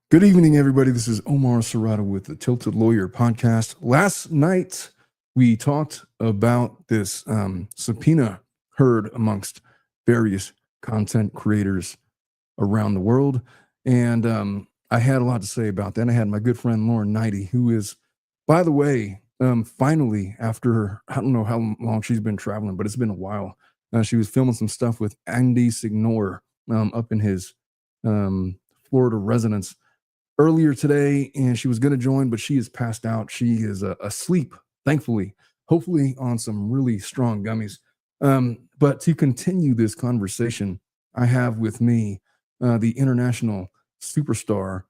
Good evening, everybody. This is Omar Serrato with the Tilted Lawyer podcast. Last night, we talked about this subpoena heard amongst various content creators around the world. And I had a lot to say about that. I had my good friend Lauren Knighty, who is, by the way, finally, after I don't know how long she's been traveling, but it's been a while. She was filming some stuff with Andy Signor up in his Florida residence earlier today, and she was going to join, but she is passed out. She is asleep, thankfully, hopefully on some really strong gummies. But to continue this conversation, I have with me the international superstar,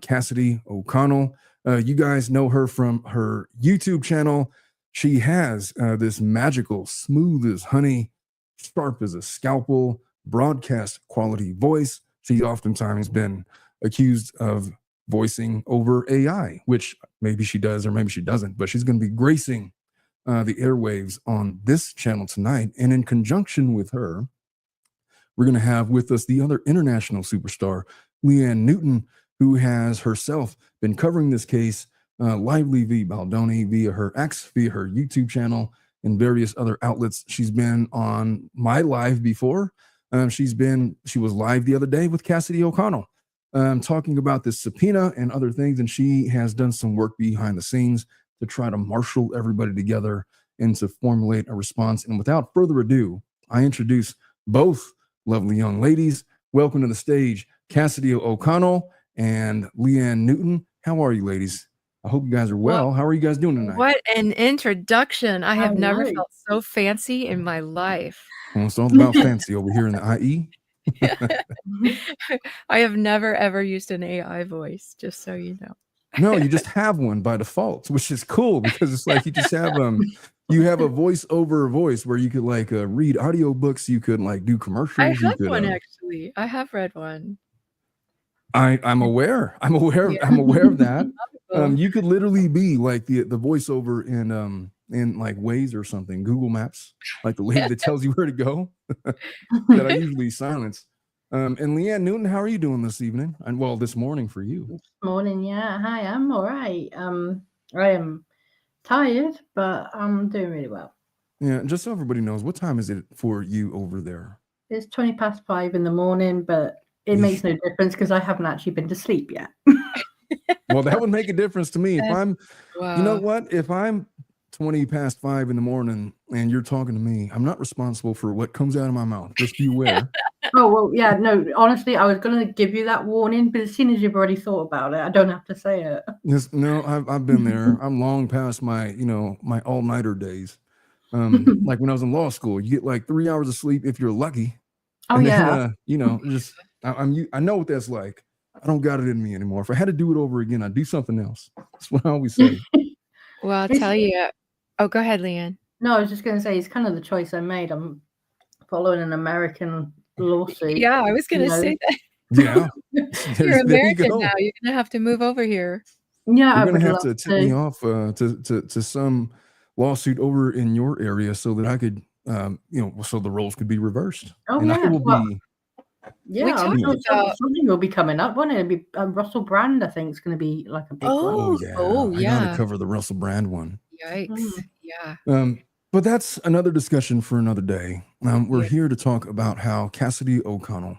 Cassidy O'Connell. You guys know her from her YouTube channel. She has this magical, smooth as honey, sharp as a scalpel, broadcast quality voice. She's oftentimes been accused of voicing over AI, which maybe she does or maybe she doesn't, but she's going to be gracing the airwaves on this channel tonight. And in conjunction with her, we're going to have with us the other international superstar, Leanne Newton, who has herself been covering this case lively via Baldoni, via her ex, via her YouTube channel, and various other outlets. She's been on my live before. She was live the other day with Cassidy O'Connell, talking about this subpoena and other things. And she has done some work behind the scenes to try to marshal everybody together and to formulate a response. And without further ado, I introduce both lovely young ladies. Welcome to the stage, Cassidy O'Connell and Leanne Newton. How are you, ladies? I hope you guys are well. How are you guys doing tonight? What an introduction. I have never felt so fancy in my life. Well, it's all about fancy over here in the IE. I have never ever used an AI voice, just so you know. No, you just have one by default, which is cool because it's like you just have you have a voice over voice where you could like read audiobooks, you could like do commercials. I have one actually. I have read one. I'm aware. I'm aware of that. You could literally be like the voiceover in like Waze or something, Google Maps, like the lady that tells you where to go that I usually silence. And Leanne Newton, how are you doing this evening? And well, this morning for you. This morning, yeah. Hi, I'm all right. I am tired, but I'm doing really well. Yeah, just so everybody knows, what time is it for you over there? It's 5:20 in the morning, but it makes no difference because I haven't actually been to sleep yet. Well, that would make a difference to me. If I'm, you know what? If I'm 5:20 in the morning and you're talking to me, I'm not responsible for what comes out of my mouth. Just be aware. Oh, well, yeah, no, honestly, I was going to give you that warning, but as soon as you've already thought about it, I don't have to say it. Yes, no, I've been there. I'm long past my, my all-nighter days. Like when I was in law school, you get like 3 hours of sleep if you're lucky. Oh, and yeah. Then, just I know what that's like. I don't got it in me anymore. If I had to do it over again, I'd do something else. That's what I always say. Well, I'll tell you. Oh, go ahead, Leanne. No, I was just going to say, it's kind of the choice I made. I'm following an American lawsuit. Yeah, I was going to say that. Yeah. You're American now. You're going to have to move over here. Yeah, you're going to have to tip me off to some lawsuit over in your area so that I could, so the roles could be reversed. Oh, and yeah. I will be. Yeah, something will be coming up, won't it? It'll be Russell Brand, I think, is going to be like a big one. Yeah. I got to cover the Russell Brand one. Yikes. Yeah. But that's another discussion for another day. We're here to talk about how Cassidy O'Connell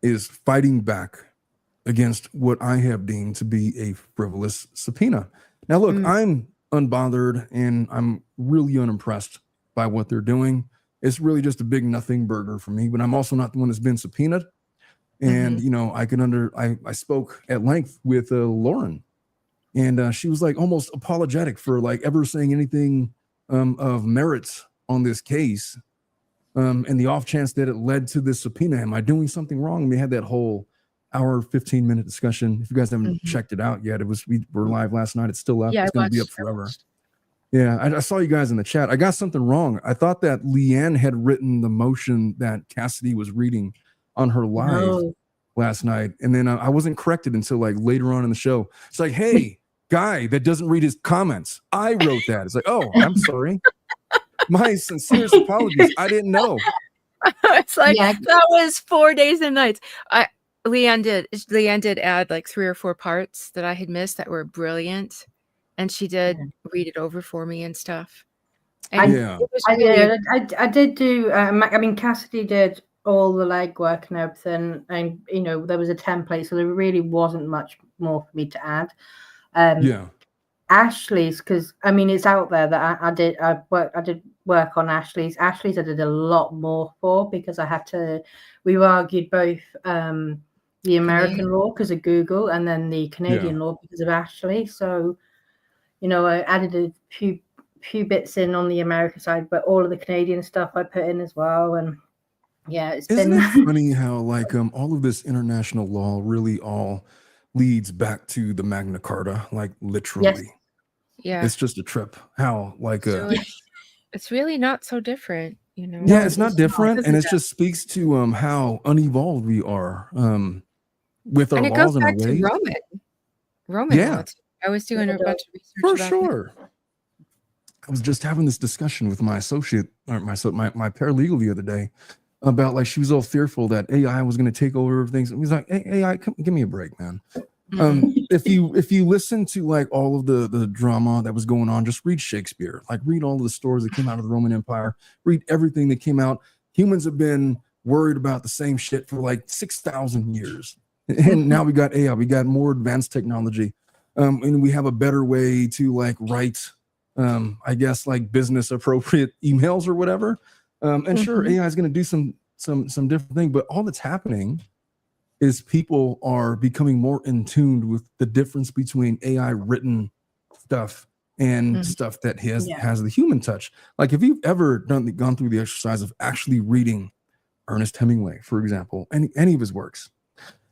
is fighting back against what I have deemed to be a frivolous subpoena. Now, look, I'm unbothered and I'm really unimpressed by what they're doing. It's really just a big nothing burger for me, but I'm also not the one that's been subpoenaed. And, I spoke at length with Lauren, and she was like almost apologetic for like ever saying anything of merits on this case. And the off chance that it led to this subpoena. Am I doing something wrong? We had that whole hour, 15-minute discussion. If you guys haven't checked it out yet, we were live last night. It's still up. Yeah, it's going to be up forever. Yeah, I saw you guys in the chat. I got something wrong. I thought that Leanne had written the motion that Cassidy was reading on her live last night. And then I wasn't corrected until like later on in the show. It's like, hey, guy that doesn't read his comments. I wrote that. It's like, oh, I'm sorry. My sincerest apologies. I didn't know. It's like, that was 4 days and nights. Leanne did add like 3 or 4 parts that I had missed that were brilliant, and she did read it over for me and stuff. And Yeah. it was really I did do. I mean, Cassidy did all the legwork and everything, and you know there was a template, so there really wasn't much more for me to add. Yeah. Ashley's, because I mean it's out there that I did work on Ashley's. Ashley's I did a lot more for because I had to. We argued both the American law because of Google and then the Canadian law because of Ashley. So, you know, I added a few bits in on the American side, but all of the Canadian stuff I put in as well. And yeah, Isn't it funny how like all of this international law really all leads back to the Magna Carta, like literally. Yes. Yeah. It's just a trip. How like So it's really not so different, you know. Yeah, it's not different, Not, and it just speaks to how unevolved we are with our and it laws goes and our back to ways. Roman Yeah. law. I was doing a bunch of research For about sure. I was just having this discussion with my associate or my paralegal the other day about like she was all fearful that AI was going to take over things. And he's like, hey, AI, come, give me a break, man. If you listen to like all of the drama that was going on, just read Shakespeare, like read all of the stories that came out of the Roman Empire, read everything that came out. Humans have been worried about the same shit for like 6,000 years. And now we got AI, we got more advanced technology. And we have a better way to like write, I guess like business appropriate emails or whatever. And sure, AI is going to do some different thing, but all that's happening is people are becoming more in tune with the difference between AI written stuff and stuff that has the human touch. Like if you've ever gone through the exercise of actually reading Ernest Hemingway, for example, any of his works,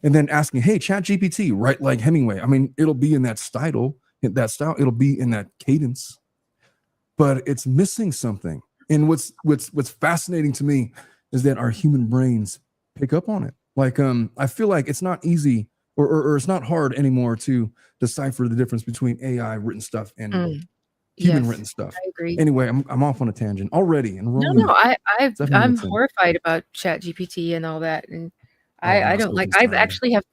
and then asking, hey, ChatGPT, write like Hemingway. I mean, it'll be in that style, it'll be in that cadence, but it's missing something. And what's fascinating to me is that our human brains pick up on it. Like, I feel like it's not easy or it's not hard anymore to decipher the difference between AI written stuff and human written stuff. I agree. Anyway, I'm off on a tangent already. And no, I'm horrified about ChatGPT and all that. And I don't like, I've actually have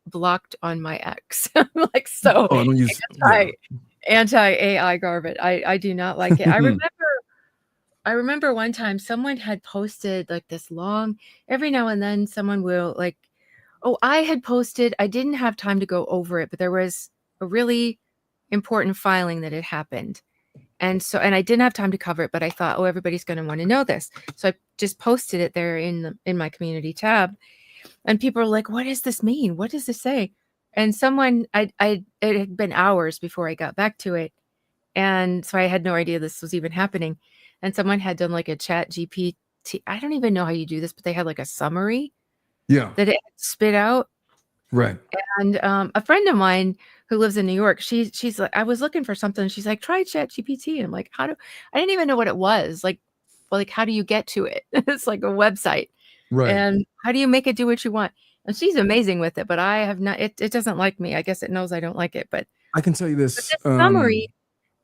blocked on my ex. I'm like, so I don't use anti-AI garbage. I do not like it. I remember one time someone had posted like this long, every now and then someone will like, I had posted, I didn't have time to go over it, but there was a really important filing that had happened. And I didn't have time to cover it, but I thought, everybody's going to want to know this. So I just posted it there in my community tab. And people are like, what does this mean? What does this say? And someone, it had been hours before I got back to it. And so I had no idea this was even happening. And someone had done like a ChatGPT. I don't even know how you do this, but they had like a summary that it spit out. Right. And a friend of mine who lives in New York, she's like, I was looking for something. She's like, try ChatGPT. And I'm like, I didn't even know what it was. Like, how do you get to it? It's like a website. Right. And how do you make it do what you want? And she's amazing with it, but I have not, it doesn't like me. I guess it knows I don't like it, but I can tell you this. This summary,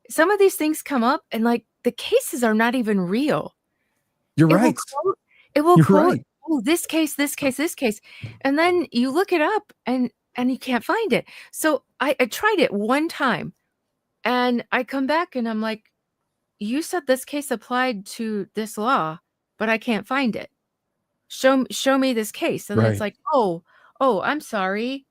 some of these things come up and like the cases are not even real. You're right. It will quote, this case. And then you look it up and you can't find it. So I tried it one time and I come back and I'm like, you said this case applied to this law, but I can't find it. Show me this case. And it's like, oh, I'm sorry.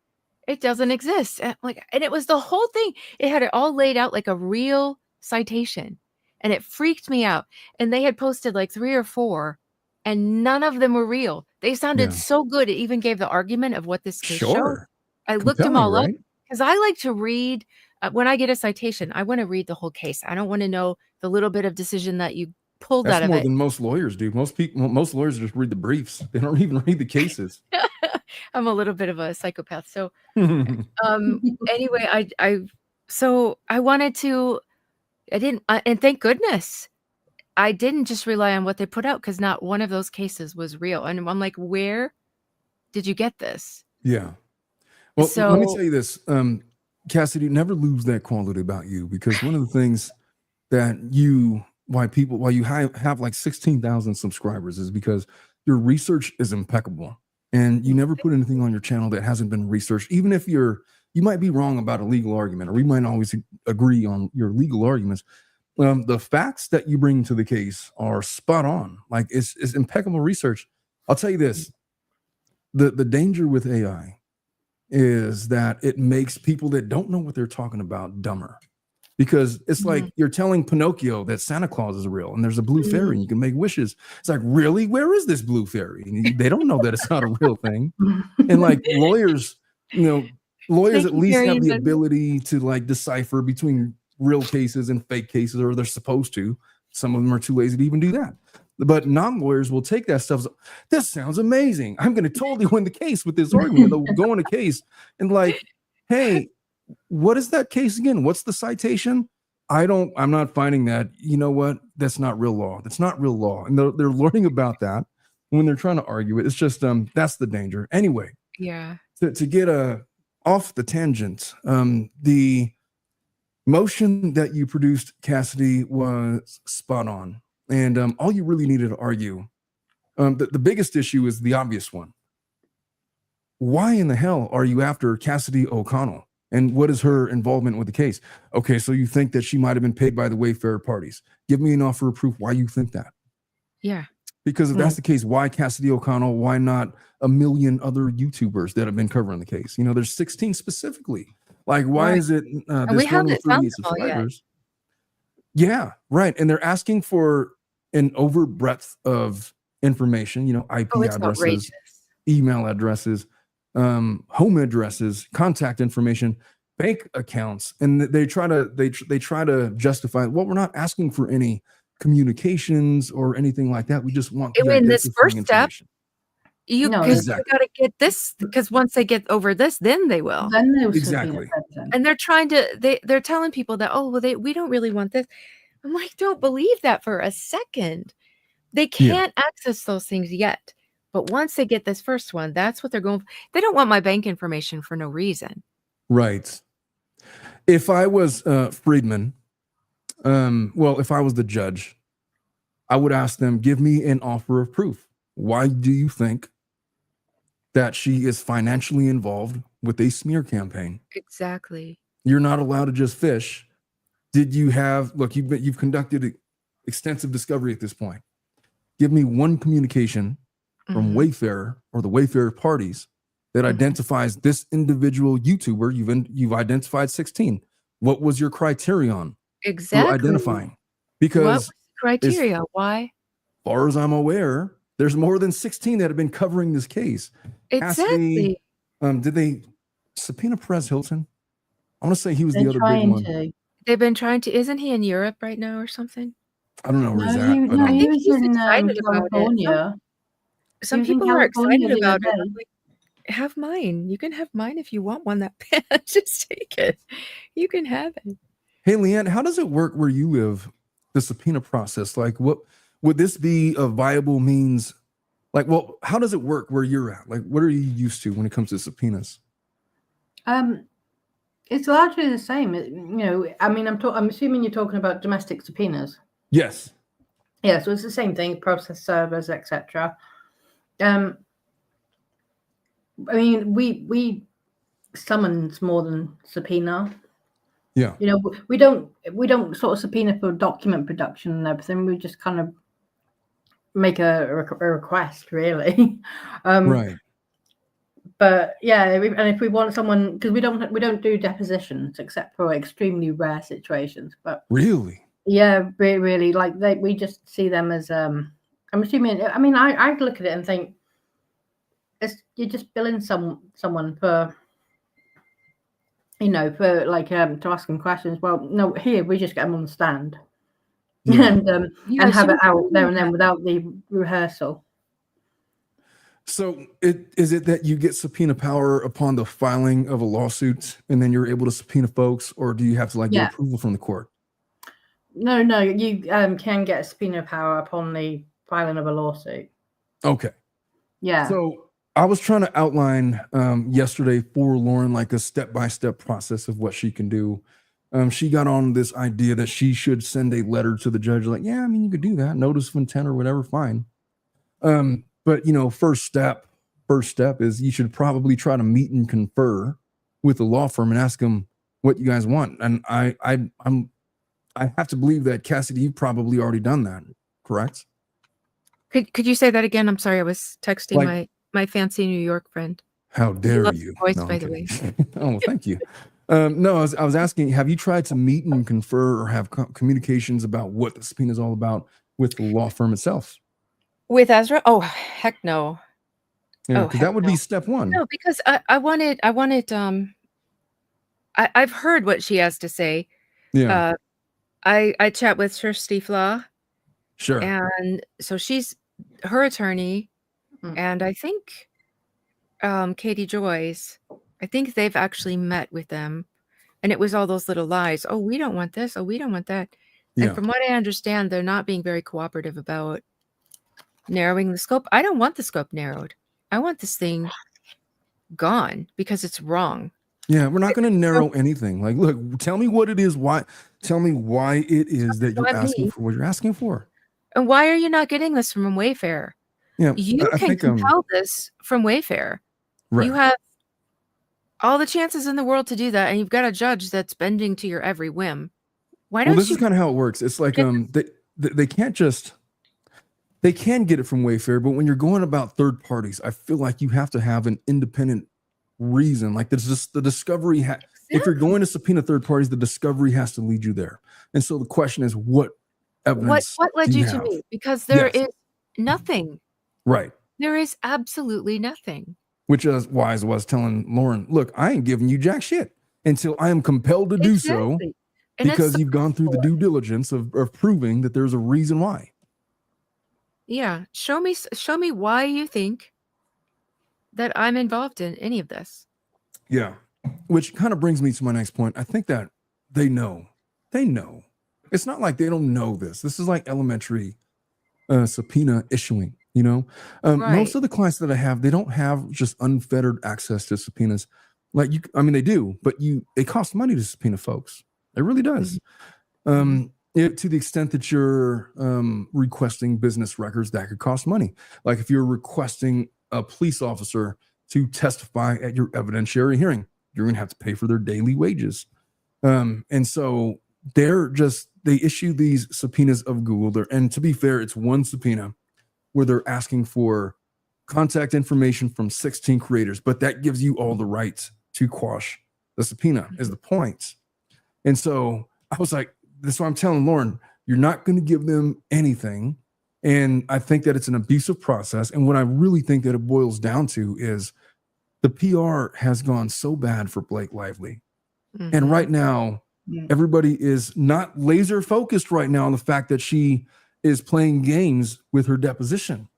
It doesn't exist. And it was the whole thing. It had it all laid out like a real citation. And it freaked me out. And they had posted like 3 or 4 and none of them were real. They sounded so good. It even gave the argument of what this case showed. I looked them all up because I like to read when I get a citation. I want to read the whole case. I don't want to know the little bit of decision that you pulled out of it. That's more than most lawyers do. Most lawyers just read the briefs. They don't even read the cases. I'm a little bit of a psychopath. So anyway, I wanted to, I didn't, and thank goodness I didn't just rely on what they put out because not one of those cases was real. And I'm like, where did you get this? Yeah. Well, let me tell you this, Cassidy, never lose that quality about you, because one of the things that why you have like 16,000 subscribers is because your research is impeccable. and you never put anything on your channel that hasn't been researched, even if you might be wrong about a legal argument, or we might always agree on your legal arguments. The facts that you bring to the case are spot on. Like it's impeccable research. I'll tell you this: the danger with AI is that it makes people that don't know what they're talking about dumber. Because it's like you're telling Pinocchio that Santa Claus is real and there's a blue fairy and you can make wishes. It's like, really? Where is this blue fairy? And they don't know that it's not a real thing. And like lawyers at least have the ability to like decipher between real cases and fake cases, or they're supposed to. Some of them are too lazy to even do that. But non-lawyers will take that stuff. This sounds amazing. I'm going to totally win the case with this argument. They'll go in a case and like, hey, what is that case again? What's the citation? I'm not finding that. You know what? That's not real law. That's not real law. And they're learning about that when they're trying to argue it. It's just, that's the danger. Anyway. Yeah. To get off the tangent, the motion that you produced, Cassidy, was spot on. And all you really needed to argue, the biggest issue is the obvious one. Why in the hell are you after Cassidy O'Connell? And what is her involvement with the case? Okay, so you think that she might have been paid by the Wayfarer parties. Give me an offer of proof why you think that. Yeah. Because if that's the case, why Cassidy O'Connell? Why not a million other YouTubers that have been covering the case? There's 16 specifically. Like, why is it we haven't found them all yet. Yeah, right. And they're asking for an over breadth of information, IP addresses, email addresses, home addresses, contact information, bank accounts, and they try to justify, well, we're not asking for any communications or anything like that. We just want in this first step. You got to get this, because once they get over this, then they will. Exactly. And they're trying to they're telling people that, oh, well, we don't really want this. I'm like, don't believe that for a second. They can't access those things yet. But once they get this first one, that's what they're going for. They don't want my bank information for no reason. Right. If I was Friedman, if I was the judge, I would ask them, give me an offer of proof. Why do you think that she is financially involved with a smear campaign? Exactly. You're not allowed to just fish. Did you have, you've conducted extensive discovery at this point. Give me one communication from Wayfarer or the Wayfarer parties that identifies this individual YouTuber. You've identified 16. What was your criterion for identifying? Because what was the criteria? Why? As far as I'm aware, there's more than 16 that have been covering this case. Exactly. Did they subpoena Perez Hilton? I want to say he was the other big one. They've been trying to. Isn't he in Europe right now or something? I don't know where he's at. He was in California. Some people are excited about it. I'm like, have mine. You can have mine if you want one that bad. Just take it. You can have it. Hey, Leanne, how does it work where you live, the subpoena process? Like, what would this be a viable means? Like, well, how does it work where you're at? Like, what are you used to when it comes to subpoenas? It's largely the same. I'm assuming you're talking about domestic subpoenas. Yes. Yeah, so it's the same thing, process servers, etc. We summons more than subpoena. Yeah. We don't sort of subpoena for document production and everything. We just kind of make a request, really. Right. But yeah, and if we want someone, because we don't do depositions except for extremely rare situations. But really, yeah, really, like we just see them as I'm assuming. I mean, I look at it and think you're just billing someone for, for like to ask them questions. Well, no, here we just get them on the stand and have it out there and then without the rehearsal. So is it that you get subpoena power upon the filing of a lawsuit and then you're able to subpoena folks, or do you have to get approval from the court? No, you can get subpoena power upon the filing of a lawsuit. Okay. Yeah. So I was trying to outline yesterday for Lauren like a step-by-step process of what she can do. She got on this idea that she should send a letter to the judge like, you could do that, notice of intent or whatever, fine. But first step first step is you should probably try to meet and confer with the law firm and ask them what you guys want. And I have to believe that, Cassidy, you've probably already done that, correct? Could you say that again? I'm sorry, I was texting Like- my fancy New York friend. How dare loves you? your voice, No, by I'm the way. kidding. Oh, thank you. No, I was asking, have you tried to meet and confer or have communications about what the subpoena is all about with the law firm itself? With Ezra? Oh, heck no. Yeah, Oh, because heck that would no. be step one. No, because I've heard what she has to say. Yeah, I chat with her Stifla, sure. and so she's her attorney, and I think Katie Joyce, I think they've actually met with them, and it was all those little lies. Oh, we don't want this. Oh, we don't want that. Yeah. And from what I understand, they're not being very cooperative about narrowing the scope. I don't want the scope narrowed. I want this thing gone because it's wrong. Yeah, we're not going to narrow anything. Like, look, tell me what it is. Tell me why it is that you're Not asking me. for what you're asking for. And why are you not getting this from Wayfair? Yeah, You I can think, compel this from Wayfair. right. You have all the chances in the world to do that, and you've got a judge that's bending to your every whim. Why Well, don't this you? is kind of how it works. It's like they can't just they can get it from Wayfair, but when you're going about third parties, I feel like you have to have an independent reason. Like there's just the discovery. If you're going to subpoena third parties, the discovery has to lead you there. And so the question is, what evidence? What led do you you to have? me? Because there Yes. is nothing. Right. There is absolutely nothing. Which is why I was telling Lauren, look, I ain't giving you jack shit until I am compelled to do so, Exactly. And because it's you've gone through the due diligence of proving that there's a reason why. yeah. Show me why you think that I'm involved in any of this. Yeah. Which kind of brings me to my next point. I think that they know. They know. It's not like they don't know this. This is like elementary subpoena issuing, you know? Right. Most of the clients that I have, they don't have just unfettered access to subpoenas. Like they do, but it costs money to subpoena folks. It really does. To the extent that you're requesting business records, that could cost money. Like if you're requesting a police officer to testify at your evidentiary hearing, you're going to have to pay for their daily wages. And so they issue these subpoenas of Google. And to be fair, it's one subpoena where they're asking for contact information from 16 creators, but that gives you all the rights to quash the subpoena is the point. And so I was like, that's why I'm telling Lauren, you're not going to give them anything. And I think that it's an abusive process. And what I really think that it boils down to is the PR has gone so bad for Blake Lively. And right now, everybody is not laser focused right now on the fact that she is playing games with her deposition.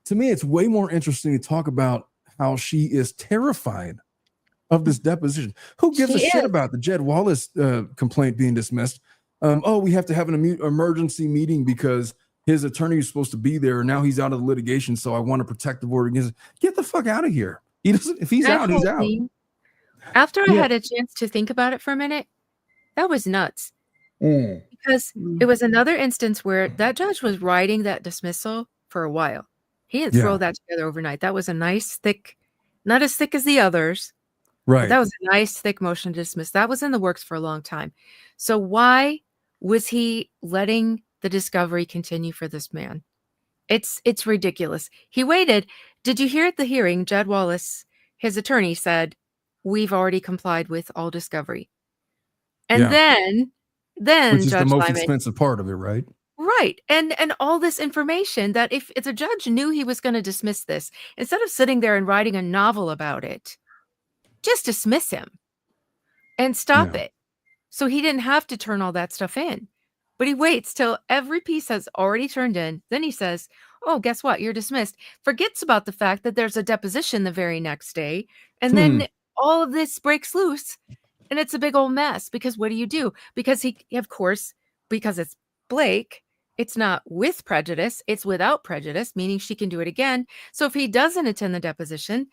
To me, it's way more interesting to talk about how she is terrified of this deposition. Who gives a shit about the Jed Wallace complaint being dismissed? We have to have an emergency meeting because his attorney is supposed to be there. And now he's out of the litigation. So I want a protective order against. Get the fuck out of here. He doesn't. If he's out, he's out. After I had a chance to think about it for a minute, that was nuts. Because it was another instance where that judge was writing that dismissal for a while. He didn't throw that together overnight. That was a nice, thick, not as thick as the others. Right. That was a nice, thick motion to dismiss. That was in the works for a long time. So why was he letting the discovery continue for this man? It's ridiculous. He waited. Did you hear at the hearing, Jed Wallace, his attorney, said, we've already complied with all discovery. And then which is Judge the most Lyman, expensive part of it, right? Right. And all this information that if the judge knew he was going to dismiss this, instead of sitting there and writing a novel about it, just dismiss him and stop it. So he didn't have to turn all that stuff in. But he waits till every piece has already turned in. Then he says, oh, guess what? You're dismissed. Forgets about the fact that there's a deposition the very next day. And then all of this breaks loose. And it's a big old mess because what do? Because because it's Blake, it's not with prejudice, it's without prejudice, meaning she can do it again. So if he doesn't attend the deposition,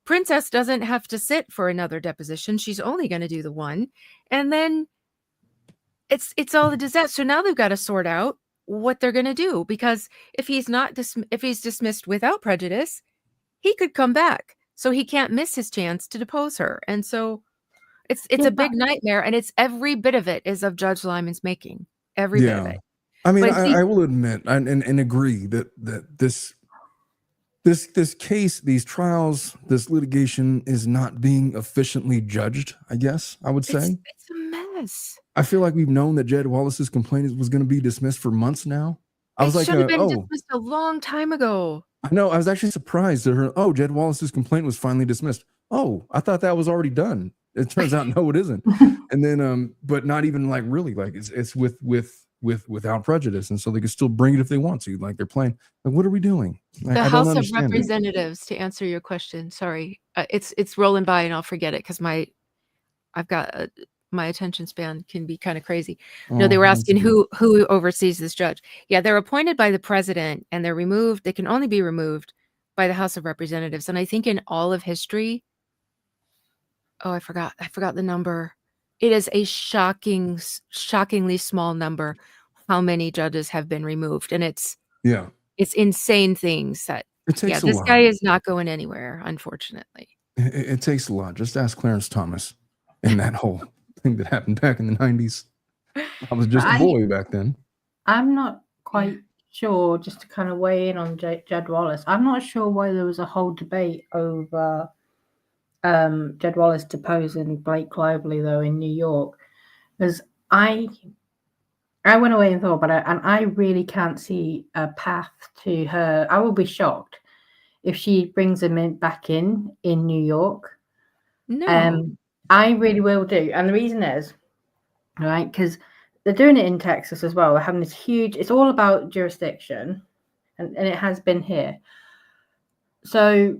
Princess doesn't have to sit for another deposition. She's only going to do the one. And then it's all the disaster. So now they've got to sort out what they're going to do, because if he's dismissed without prejudice, he could come back. So he can't miss his chance to depose her. And so it's a big nightmare, and it's every bit of it is of Judge Lyman's making. Every bit of it. I mean, But see, I will admit and agree that this case, these trials, this litigation is not being efficiently judged, I guess I would say. It's a mess. I feel like we've known that Jed Wallace's complaint was going to be dismissed for months now. It should have been dismissed a long time ago. I know. I was actually surprised that Jed Wallace's complaint was finally dismissed. Oh, I thought that was already done. It turns out no, it isn't. And then, but not even like really, like it's without prejudice, and so they can still bring it if they want to. Like they're playing. Like, what are we doing? Like, The House of Representatives, to answer your question. Sorry, it's rolling by, and I'll forget it because my attention span can be kind of crazy. No, they were asking who oversees this judge. Yeah, they're appointed by the president, and they're removed. They can only be removed by the House of Representatives. And I think in all of history, I forgot the number. It is a shockingly small number how many judges have been removed. And it's insane things that this guy is not going anywhere, unfortunately. It takes a lot. Just ask Clarence Thomas and that whole thing that happened back in the 90s. I was just a boy back then. I'm not quite sure, just to kind of weigh in on Jed Wallace, I'm not sure why there was a whole debate over Jed Wallace deposing Blake Lively, though, in New York. Because I went away and thought, I really can't see a path to her. I will be shocked if she brings him back in New York. No. I really will do. And the reason is, right, because they're doing it in Texas as well. We're having this huge, it's all about jurisdiction, and it has been here. So,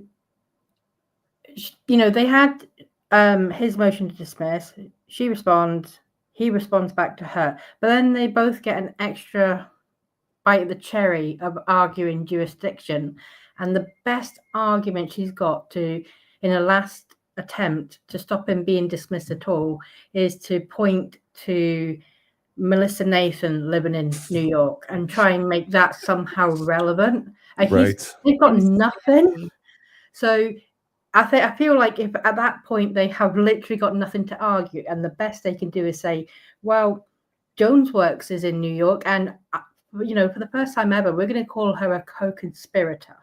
they had his motion to dismiss. She responds. He responds back to her. But then they both get an extra bite of the cherry of arguing jurisdiction. And the best argument she's got in a last attempt to stop him being dismissed at all is to point to Melissa Nathan living in New York and try and make that somehow relevant. Right. They've got nothing. So I feel like if at that point they have literally got nothing to argue, and the best they can do is say, well, Jones Works is in New York, and for the first time ever, we're going to call her a co-conspirator.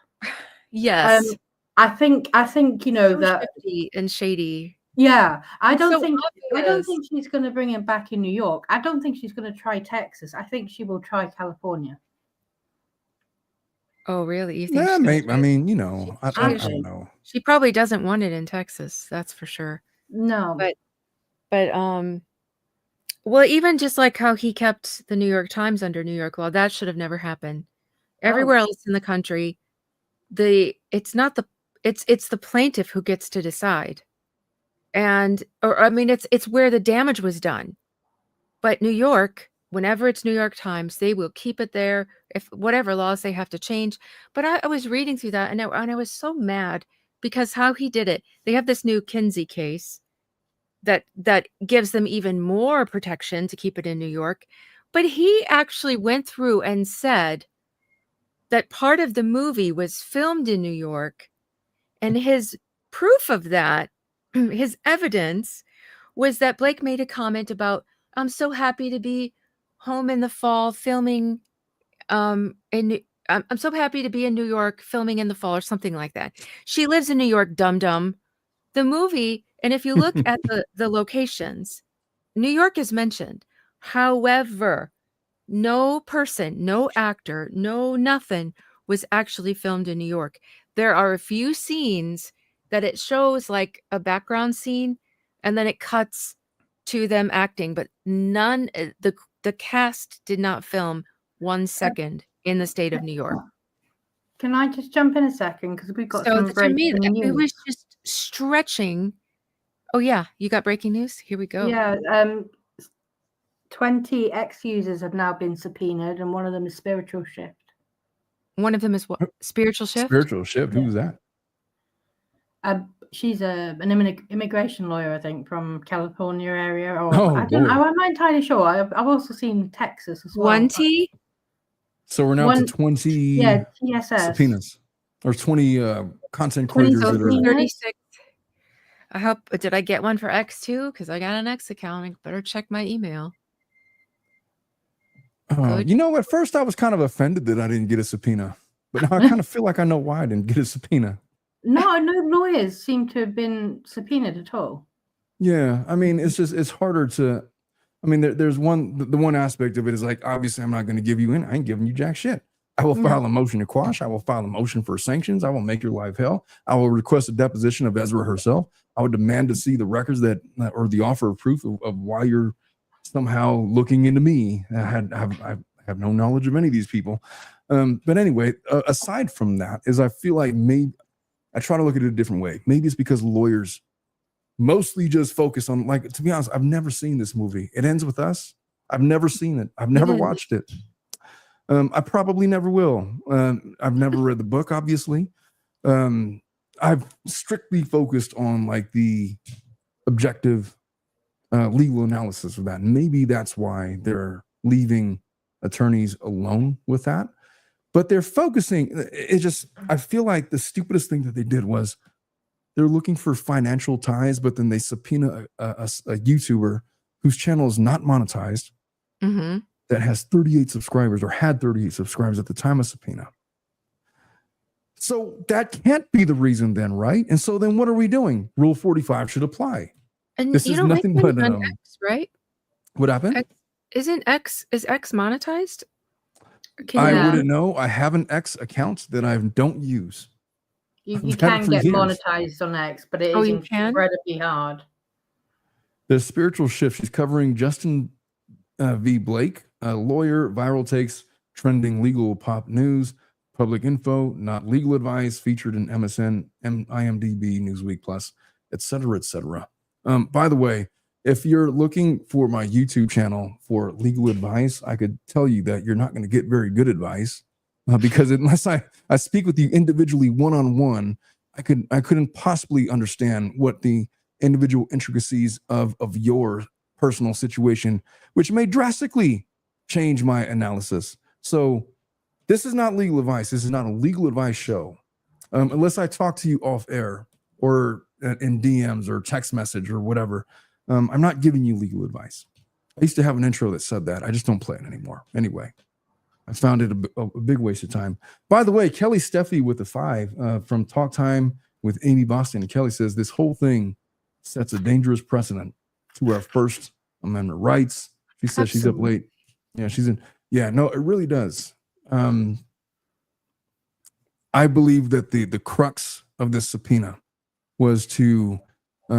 Yes. I think so that and shady. Yeah, I don't think she's going to bring him back in New York. I don't think she's going to try Texas. I think she will try California. Oh, really? You think? Yeah, maybe. I mean, I don't know. She probably doesn't want it in Texas. That's for sure. No, but well, even just like how he kept the New York Times under New York law, that should have never happened. Everywhere else in the country, it's the plaintiff who gets to decide. And it's where the damage was done. But New York, whenever it's New York Times, they will keep it there, if whatever laws they have to change. But I was reading through that, and I was so mad because how he did it. They have this new Kinsey case that gives them even more protection to keep it in New York. But he actually went through and said that part of the movie was filmed in New York, and his proof of that, his evidence, was that Blake made a comment about, I'm so happy to be home in the fall filming I'm so happy to be in New York filming in the fall, or something like that. She lives in New York, dum-dum. The movie, and if you look at the locations, New York is mentioned. However, no person, no actor, no nothing was actually filmed in New York. There are a few scenes that it shows like a background scene, and then it cuts to them acting, but none, the cast did not film 1 second in the state of New York. Can I just jump in a second, because we've got some breaking news. It was just stretching. Oh yeah, you got breaking news? Here we go. Yeah, 20 ex-users have now been subpoenaed, and one of them is Spiritual Shift. One of them is what? Spiritual Shift? Spiritual Shift? Who's that? She's an immigration lawyer, I think, from California area. Or I'm not entirely sure. I've also seen Texas as well. 20? So we're now to 20 TSS. subpoenas, or 20 content creators that are 36. I hope. Did I get one for X too? Because I got an X account. I better check my email. you know, at first I was kind of offended that I didn't get a subpoena, but now I kind of feel like I know why I didn't get a subpoena. No lawyers seem to have been subpoenaed at all. Yeah, I mean, it's harder to. I mean, there's the one aspect of it is like, obviously, I'm not going to give you in. I ain't giving you jack shit. I will file a motion to quash. I will file a motion for sanctions. I will make your life hell. I will request a deposition of Ezra herself. I would demand to see the records or the offer of proof of why you're somehow looking into me. I have no knowledge of any of these people. But anyway, aside from that, is I feel like maybe I try to look at it a different way. Maybe it's because lawyers mostly just focus on, like, to be honest, I've never seen this movie. It ends with us. I've never seen it. I've never watched it. I probably never will. I've never read the book, obviously. I've strictly focused on like the objective legal analysis of that. Maybe that's why they're leaving attorneys alone with that. But they're focusing, I feel like the stupidest thing that they did was they're looking for financial ties, but then they subpoena a YouTuber whose channel is not monetized, that has 38 subscribers or had 38 subscribers at the time of subpoena. So that can't be the reason then, right? And so then what are we doing? Rule 45 should apply. And this is nothing but X, right? What happened? Is X monetized? I wouldn't know. I have an X account that I don't use. You can get monetized on X, but it is incredibly hard. The spiritual shift. She's covering Justin V. Blake, a lawyer, viral takes, trending legal pop news, public info, not legal advice, featured in MSN, IMDb, Newsweek Plus, etc., etc. By the way, if you're looking for my YouTube channel for legal advice, I could tell you that you're not going to get very good advice because unless I speak with you individually one-on-one, I couldn't possibly understand what the individual intricacies of your personal situation, which may drastically change my analysis. So this is not legal advice. This is not a legal advice show. Unless I talk to you off air or in DMs or text message or whatever, I'm not giving you legal advice. I used to have an intro that said that. I just don't play it anymore. Anyway, I found it a big waste of time. By the way, Kelly Steffi with the 5 from Talk Time with Amy Boston. Kelly says this whole thing sets a dangerous precedent to our First Amendment rights. She says she's up late. Yeah, she's in. Yeah, no, it really does. I believe that the crux of this subpoena was to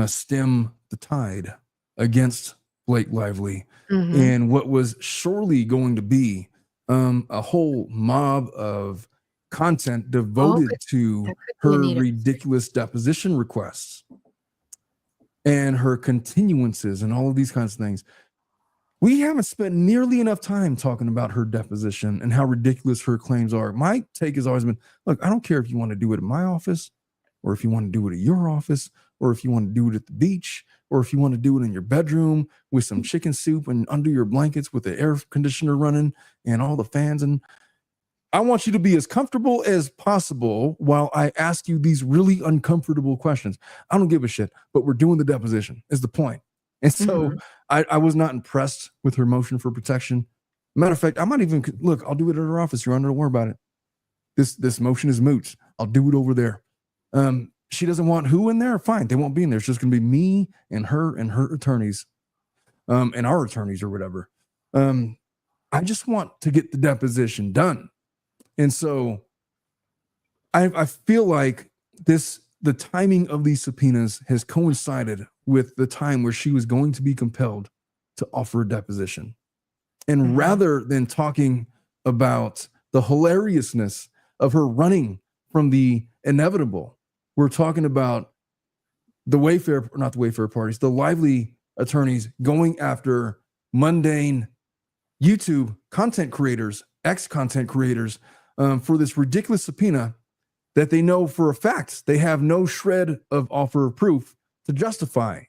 stem the tide against Blake Lively and what was surely going to be a whole mob of content devoted to her ridiculous deposition requests and her continuances and all of these kinds of things. We haven't spent nearly enough time talking about her deposition and how ridiculous her claims are. My take has always been, look, I don't care if you want to do it in my office or if you want to do it at your office or if you want to do it at the beach or if you want to do it in your bedroom with some chicken soup and under your blankets with the air conditioner running and all the fans. And I want you to be as comfortable as possible while I ask you these really uncomfortable questions. I don't give a shit, but we're doing the deposition is the point. And so I was not impressed with her motion for protection. Matter of fact, I might even look, I'll do it at her office. You're under, don't worry about it. This motion is moot. I'll do it over there. She doesn't want who in there? Fine. They won't be in there. It's just going to be me and her attorneys, and our attorneys or whatever. I just want to get the deposition done. And so I feel like the timing of these subpoenas has coincided with the time where she was going to be compelled to offer a deposition. And rather than talking about the hilariousness of her running from the inevitable, we're talking about the the Lively attorneys going after mundane YouTube content creators, ex-content creators, for this ridiculous subpoena that they know for a fact they have no shred of offer of proof to justify.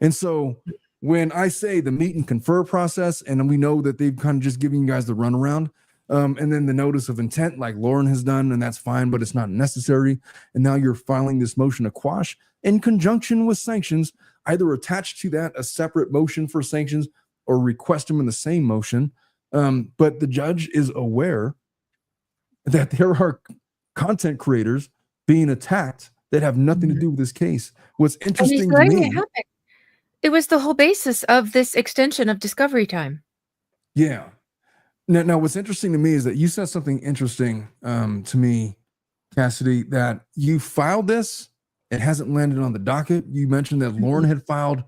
And so when I say the meet and confer process, and we know that they've kind of just given you guys the runaround, And then the notice of intent, like Lauren has done, and that's fine, but it's not necessary. And now you're filing this motion to quash in conjunction with sanctions, either attached to that a separate motion for sanctions or request them in the same motion. But the judge is aware that there are content creators being attacked that have nothing to do with this case. What's interesting to me, it was the whole basis of this extension of discovery time. Yeah. Now, what's interesting to me is that you said something interesting to me, Cassidy, that you filed this. It hasn't landed on the docket. You mentioned that Lauren had filed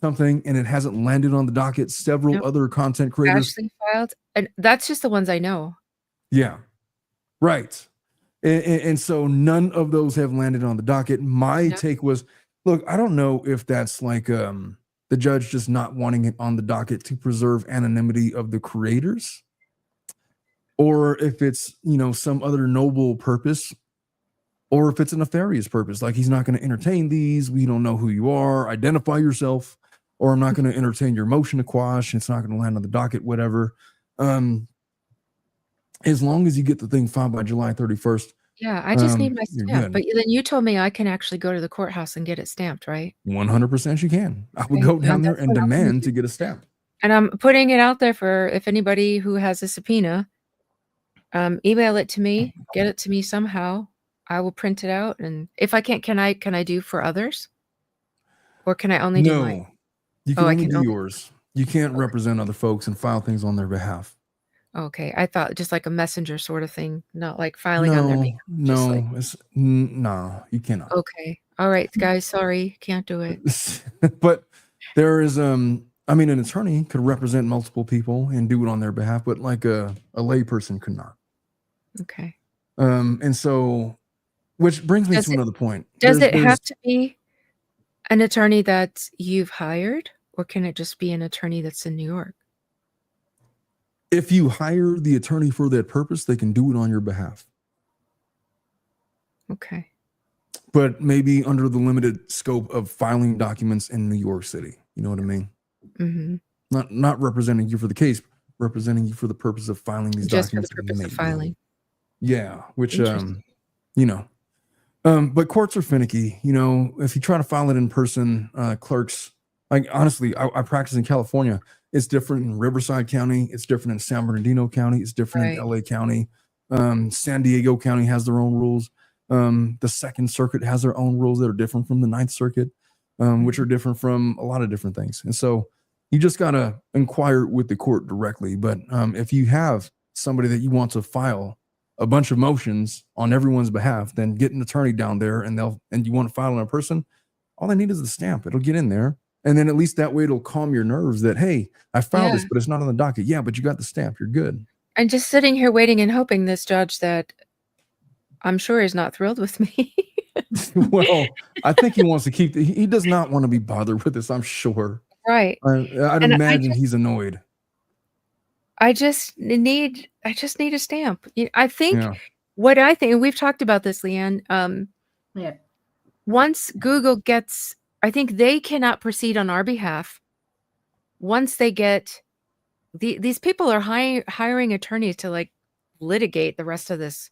something and it hasn't landed on the docket. Several other content creators. Ashley filed, and that's just the ones I know. Yeah. Right. And so none of those have landed on the docket. My take was, look, I don't know if that's like the judge just not wanting it on the docket to preserve anonymity of the creators, or if it's, some other noble purpose, or if it's a nefarious purpose, like he's not going to entertain these. We don't know who you are. Identify yourself, or I'm not going to entertain your motion to quash. It's not going to land on the docket, whatever. As long as you get the thing filed by July 31st. Yeah, I just need my stamp. But then you told me I can actually go to the courthouse and get it stamped, right? 100% you can. I would go down there and demand to get a stamp. And I'm putting it out there for if anybody who has a subpoena, email it to me, get it to me somehow. I will print it out. And if I can't, can I do for others? Or can I only do mine? You can only do yours. You can't represent other folks and file things on their behalf. Okay, I thought just like a messenger sort of thing, not like filing on their behalf. No, you cannot. Okay, all right, guys, sorry, can't do it. But there is, an attorney could represent multiple people and do it on their behalf, but like a lay person could not. Okay. And so, which brings me to another point. Does it have to be an attorney that you've hired, or can it just be an attorney that's in New York? If you hire the attorney for that purpose, they can do it on your behalf. Okay. But maybe under the limited scope of filing documents in New York City. You know what I mean? Mm-hmm. Not representing you for the case, representing you for the purpose of filing these documents. Just for the purpose of filing. Yeah, which, but courts are finicky. If you try to file it in person, clerks, like honestly, I practice in California. It's different in Riverside County. It's different in San Bernardino County. It's different in LA County. San Diego County has their own rules. The Second Circuit has their own rules that are different from the Ninth Circuit, which are different from a lot of different things. And so you just got to inquire with the court directly. But if you have somebody that you want to file a bunch of motions on everyone's behalf, then get an attorney down there and you want to file on a person, all they need is the stamp. It'll get in there. And then at least that way it'll calm your nerves that, hey, I filed this, but it's not on the docket. Yeah, but you got the stamp. You're good. And just sitting here waiting and hoping this judge that I'm sure is not thrilled with me. Well, I think he wants to he does not want to be bothered with this, I'm sure. Right. I'd imagine he's annoyed. I just need a stamp. I think and we've talked about this, Leanne. Once Google gets, I think they cannot proceed on our behalf. Once they get these people are hiring attorneys to like litigate the rest of this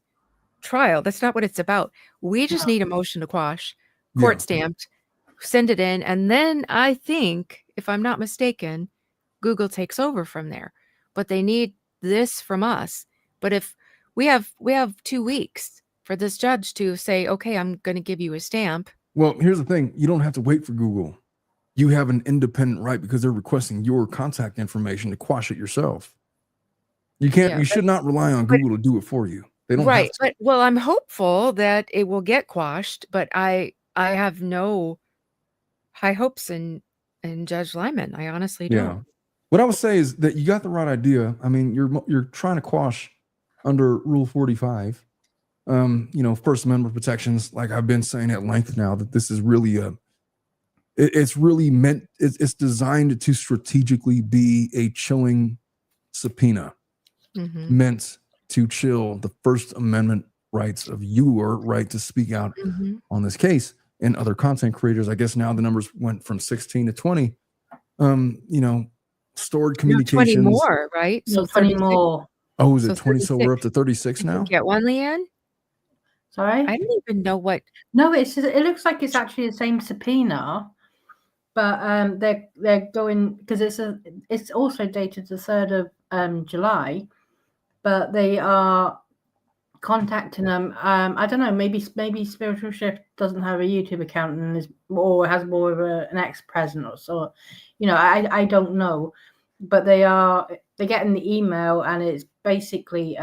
trial. That's not what it's about. We just need a motion to quash, court stamped, send it in, and then I think, if I'm not mistaken, Google takes over from there. But they need this from us. But if we have 2 weeks for this judge to say, okay, I'm going to give you a stamp. Well, here's the thing. You don't have to wait for Google. You have an independent right because they're requesting your contact information to quash it yourself. You can't. You should not rely on Google to do it for you. They don't. Right. But I'm hopeful that it will get quashed. But I have no high hopes in Judge Lyman. I honestly don't. Yeah. What I would say is that you got the right idea. I mean, you're trying to quash under Rule 45. First Amendment protections, like I've been saying at length now, that this is really it's really meant, it's designed to strategically be a chilling subpoena, meant to chill the First Amendment rights of your right to speak out on this case. And other content creators, I guess now the numbers went from 16 to 20. Stored communications. 20 more, right? So 20 more. Oh, is So it 20? So we're up to 36 Did you now? get one, Leanne? Sorry? I don't even know what. No, it looks like it's actually the same subpoena, but they're going because it's also dated the 3rd of July, but they are contacting them. I don't know, maybe Spiritual Shift doesn't have a YouTube account and has more of an ex-president or so. I don't know, but they're getting the email and it's basically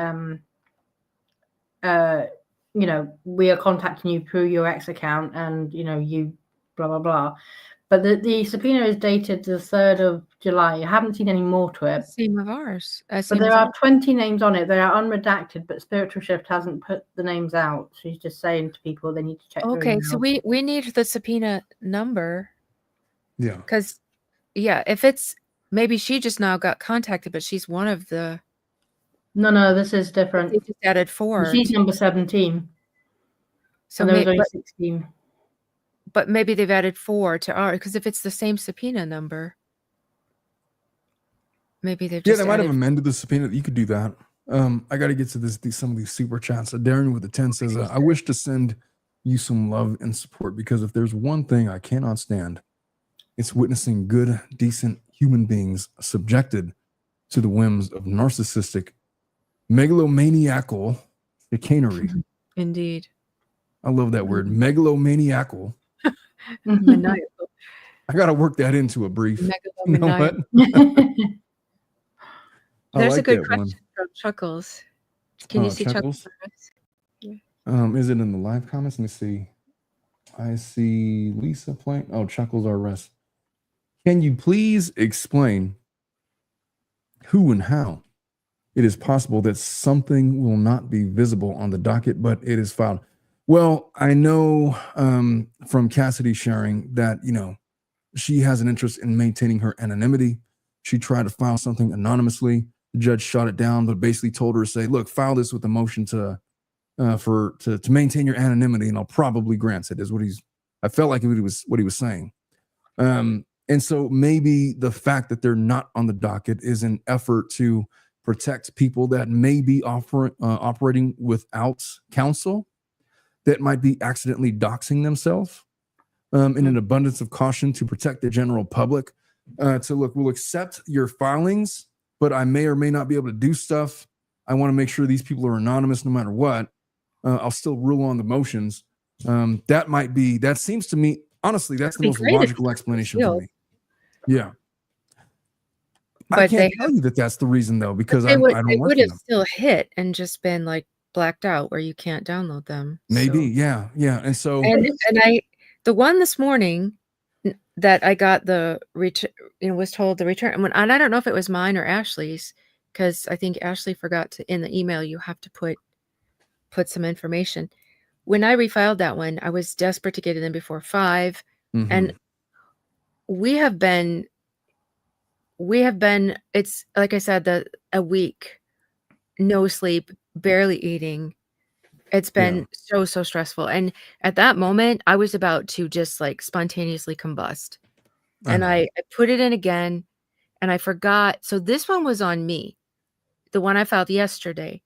we are contacting you through your ex account and you blah blah blah. But the subpoena is dated the 3rd of July. I haven't seen any more to it. Same of ours. But there are 20 names on it. They are unredacted, but Spiritual Shift hasn't put the names out. She's just saying to people they need to check. Okay, so we need the subpoena number. Yeah. Because, if it's maybe she just now got contacted, but she's one of the. No, this is different. They just added 4. She's number 17. So there was only 16. But maybe they've added 4 to ours because if it's the same subpoena number, maybe they've just they might have amended the subpoena. You could do that. I got to get to some of these super chats. Darren with the 10 says, I wish to send you some love and support because if there's one thing I cannot stand, it's witnessing good, decent human beings subjected to the whims of narcissistic, megalomaniacal chicanery. Indeed. I love that word, megalomaniacal. Maniacal. I got to work that into a brief. You know what? There's a good question from Chuckles. Can you see Chuckles? Is it in the live comments? Let me see. I see Lisa playing. Oh, Chuckles RS. Can you please explain who and how it is possible that something will not be visible on the docket, but it is filed? Well, I know from Cassidy sharing that, she has an interest in maintaining her anonymity. She tried to file something anonymously. The judge shot it down, but basically told her to say, look, file this with a motion to maintain your anonymity, and I'll probably grant it, is what I felt like it was what he was saying. And so maybe the fact that they're not on the docket is an effort to protect people that may be operating without counsel, that might be accidentally doxing themselves, in an abundance of caution to protect the general public. So look, we'll accept your filings, but I may or may not be able to do stuff. I want to make sure these people are anonymous no matter what. I'll still rule on the motions. That seems to me, honestly, that's the most logical explanation for me. Yeah. But I can't tell you that that's the reason, though, because I don't work for them. They would have still hit and just been like blacked out where you can't download them. Maybe, yeah. And so, the one this morning that I got was told the return, and I don't know if it was mine or Ashley's, because I think Ashley forgot to, in the email, you have to put some information. When I refiled that one, I was desperate to get it in before 5, and we have been, it's like I said, a week, no sleep, barely eating. It's been so stressful. And at that moment, I was about to just like spontaneously combust. And I put it in again and I forgot. So this one was on me. The one I filed yesterday.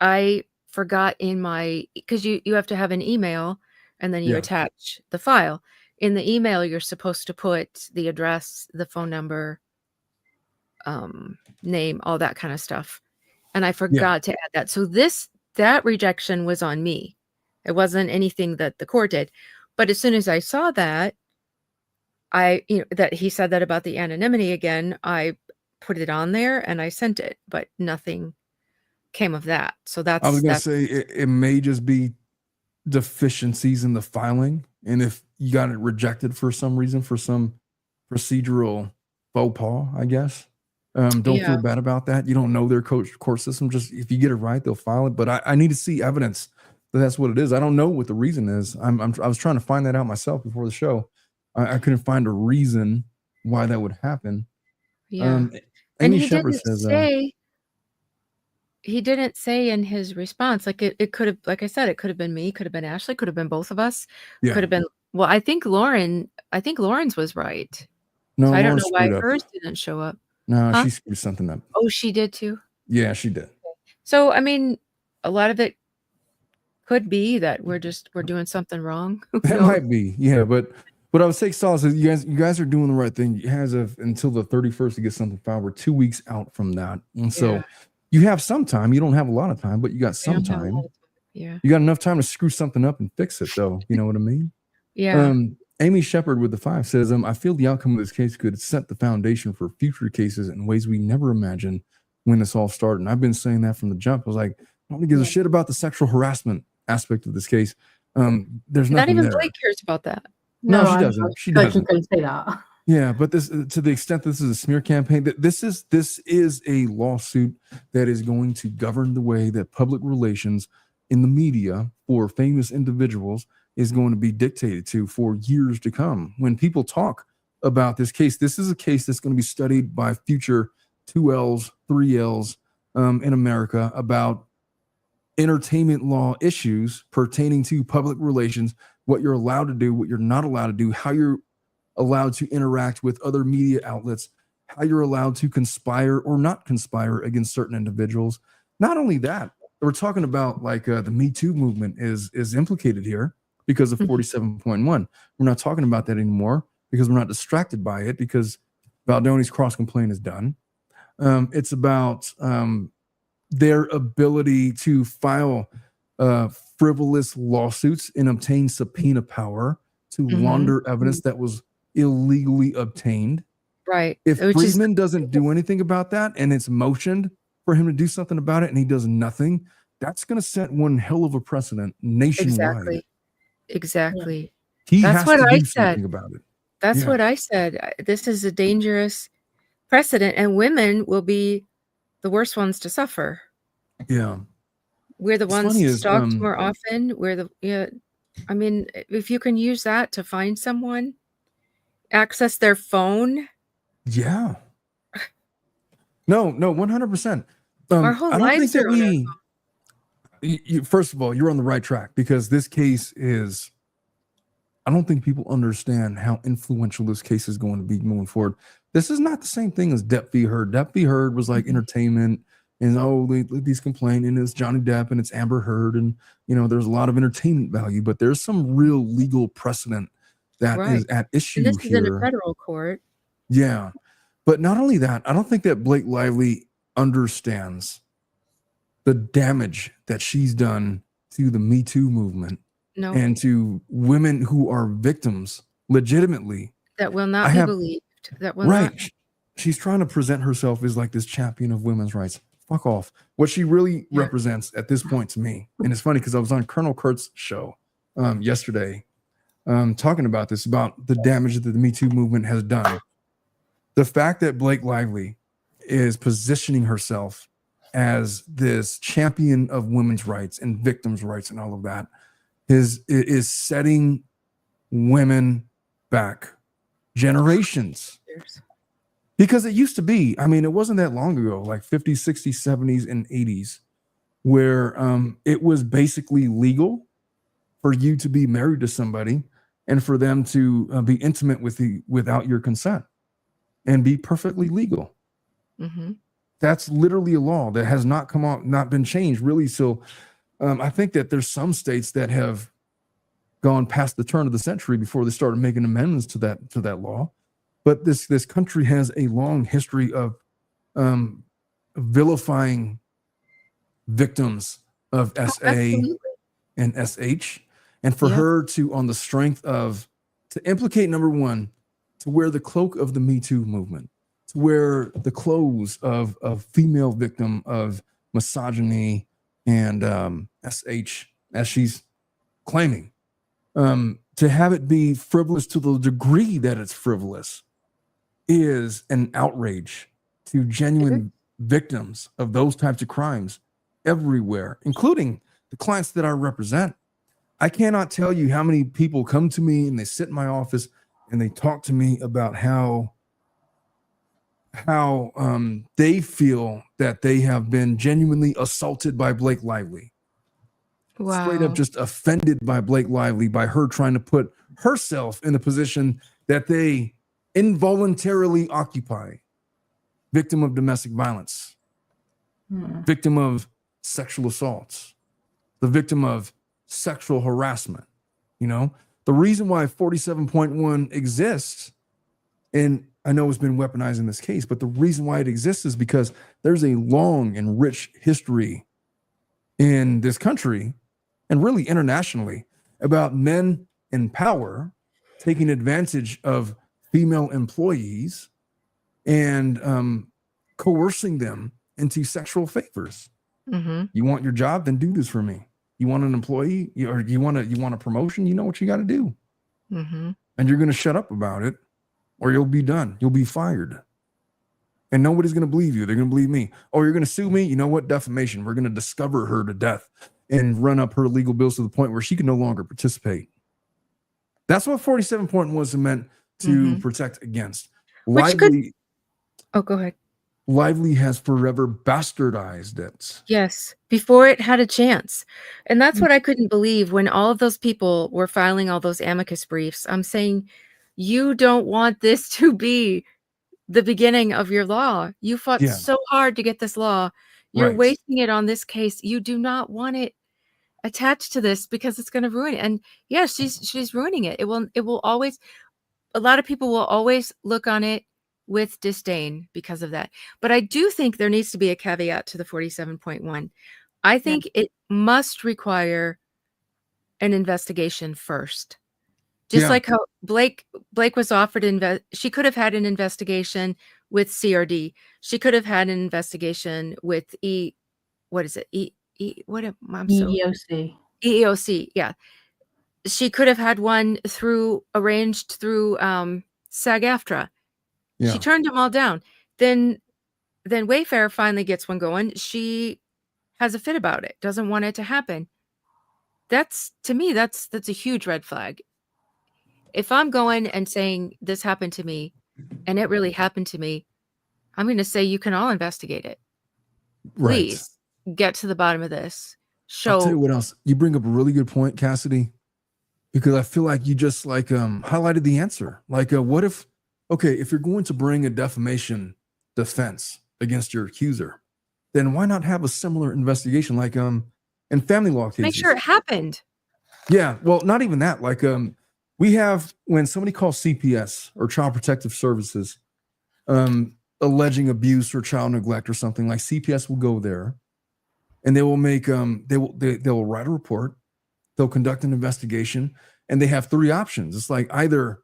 I forgot because you have to have an email and then you attach the file. In the email, you're supposed to put the address, the phone number, name, all that kind of stuff. And I forgot to add that. So that rejection was on me. It wasn't anything that the court did. But as soon as I saw that, that he said that about the anonymity again, I put it on there and I sent it, but nothing came of that. So I was going to say it may just be deficiencies in the filing. And if you got it rejected for some reason, for some procedural faux pas, I guess. Don't feel bad about that. You don't know their court system. Just if you get it right, they'll file it. But I need to see evidence that that's what it is. I don't know what the reason is. I was trying to find that out myself before the show. I couldn't find a reason why that would happen. Yeah. And he didn't say. He didn't say in his response, like it could have, like I said, it could have been me, could have been Ashley, could have been both of us, could have been. Well, I think Lauren's was right. No, so I don't know why hers didn't show up. No, she screwed something up. Oh, she did too? Yeah, she did. So, I mean, a lot of it could be that we're doing something wrong. That might be, yeah. But I would say, Solace, is you guys are doing the right thing. You guys have until the 31st to get something filed. We're 2 weeks out from that, and so you have some time. You don't have a lot of time, but you got some time. Yeah, you got enough time to screw something up and fix it, though. You know what I mean? Yeah. Amy Shepard with the 5 says, I feel the outcome of this case could set the foundation for future cases in ways we never imagined when this all started. And I've been saying that from the jump. I was like, nobody gives a shit about the sexual harassment aspect of this case. There's Not nothing even there. Blake cares about that. No, she doesn't. She doesn't. You can say that. Yeah, but this, to the extent this is a smear campaign, that this is a lawsuit that is going to govern the way that public relations in the media for famous individuals is going to be dictated to for years to come. When people talk about this case, this is a case that's going to be studied by future 2Ls, 3Ls in America about entertainment law issues pertaining to public relations, what you're allowed to do, what you're not allowed to do, how you're allowed to interact with other media outlets, how you're allowed to conspire or not conspire against certain individuals. Not only that, we're talking about like the Me Too movement is implicated here because of 47.1. We're not talking about that anymore because we're not distracted by it because Baldoni's cross complaint is done. It's about their ability to file frivolous lawsuits and obtain subpoena power to launder evidence that was illegally obtained. Right. If Friedman doesn't do anything about that and it's motioned for him to do something about it and he does nothing, that's going to set one hell of a precedent nationwide. Exactly. He has to do something about it. That's what I said. This is a dangerous precedent and women will be the worst ones to suffer. Yeah. We're the ones stalked more often. I mean, if you can use that to find someone, access their phone. Yeah. No, 100%. Our whole lives are on first of all, you're on the right track because this case is, I don't think people understand how influential this case is going to be moving forward. This is not the same thing as Depp v. Heard. Depp v. Heard was like entertainment and these complain and it's Johnny Depp and it's Amber Heard and there's a lot of entertainment value, but there's some real legal precedent that is at issue and this here. is in a federal court. Yeah. But not only that, I don't think that Blake Lively understands the damage that she's done to the Me Too movement and to women who are victims legitimately. That will not be believed. That will not. She's trying to present herself as like this champion of women's rights. Fuck off. What she really represents at this point to me, and it's funny because I was on Colonel Kurt's show yesterday talking about this, about the damage that the Me Too movement has done. The fact that Blake Lively is positioning herself as this champion of women's rights and victims' rights and all of that is setting women back generations. Because it used to be, I mean, it wasn't that long ago, like 50s, 60s, 70s, and 80s, where it was basically legal for you to be married to somebody and for them to be intimate with you without your consent and be perfectly legal. That's literally a law that has not come out, not been changed really. So I think that there's some states that have gone past the turn of the century before they started making amendments to that law. But this country has a long history of vilifying victims of SA and SH. And for her to, on the strength of, to implicate, number one, to wear the cloak of the Me Too movement, to wear the clothes of a female victim of misogyny and SH, as she's claiming, to have it be frivolous to the degree that it's frivolous is an outrage to genuine victims of those types of crimes everywhere, including the clients that I represent. I cannot tell you how many people come to me and they sit in my office and they talk to me about how they feel that they have been genuinely assaulted by Blake Lively. Wow. Straight up just offended by Blake Lively, by her trying to put herself in a position that they involuntarily occupy. Victim of domestic violence, victim of sexual assaults, the victim of sexual harassment. You know, the reason why 47.1 exists, and I know it's been weaponized in this case, but the reason why it exists is because there's a long and rich history in this country and really internationally about men in power taking advantage of female employees and coercing them into sexual favors. Mm-hmm. You want your job, then do this for me. You want an employee, or you want a promotion, you know what you got to do. Mm-hmm. And you're going to shut up about it, or you'll be done. You'll be fired. And nobody's going to believe you. They're going to believe me. Oh, you're going to sue me? You know what? Defamation. We're going to discover her to death and run up her legal bills to the point where she can no longer participate. That's what 47.1 was meant to protect against. Lively, oh, go ahead. Lively has forever bastardized it. Yes, before it had a chance. And that's what I couldn't believe when all of those people were filing all those amicus briefs. I'm saying, you don't want this to be the beginning of your law. You fought so hard to get this law. You're wasting it on this case. You do not want it attached to this because it's going to ruin it. And yeah, she's ruining it. It will always, a lot of people will always look on it with disdain because of that. But I do think there needs to be a caveat to the 47.1. I think it must require an investigation first. Just like how Blake was offered she could have had an investigation with CRD. She could have had an investigation with EEOC. EEOC, yeah. She could have had one arranged through SAG-AFTRA. Yeah. She turned them all down. Then Wayfair finally gets one going. She has a fit about it, doesn't want it to happen. To me, that's a huge red flag. If I'm going and saying this happened to me and it really happened to me, I'm going to say you can all investigate it. Please get to the bottom of this. I'll tell you what else. You bring up a really good point, Cassidy, because I feel like you just highlighted the answer. What if you're going to bring a defamation defense against your accuser, then why not have a similar investigation in family law cases? Make sure it happened. Yeah, well, not even that. We have, when somebody calls CPS or Child Protective Services, alleging abuse or child neglect or something, like CPS will go there and they will make they will write a report, they'll conduct an investigation, and they have three options. It's like either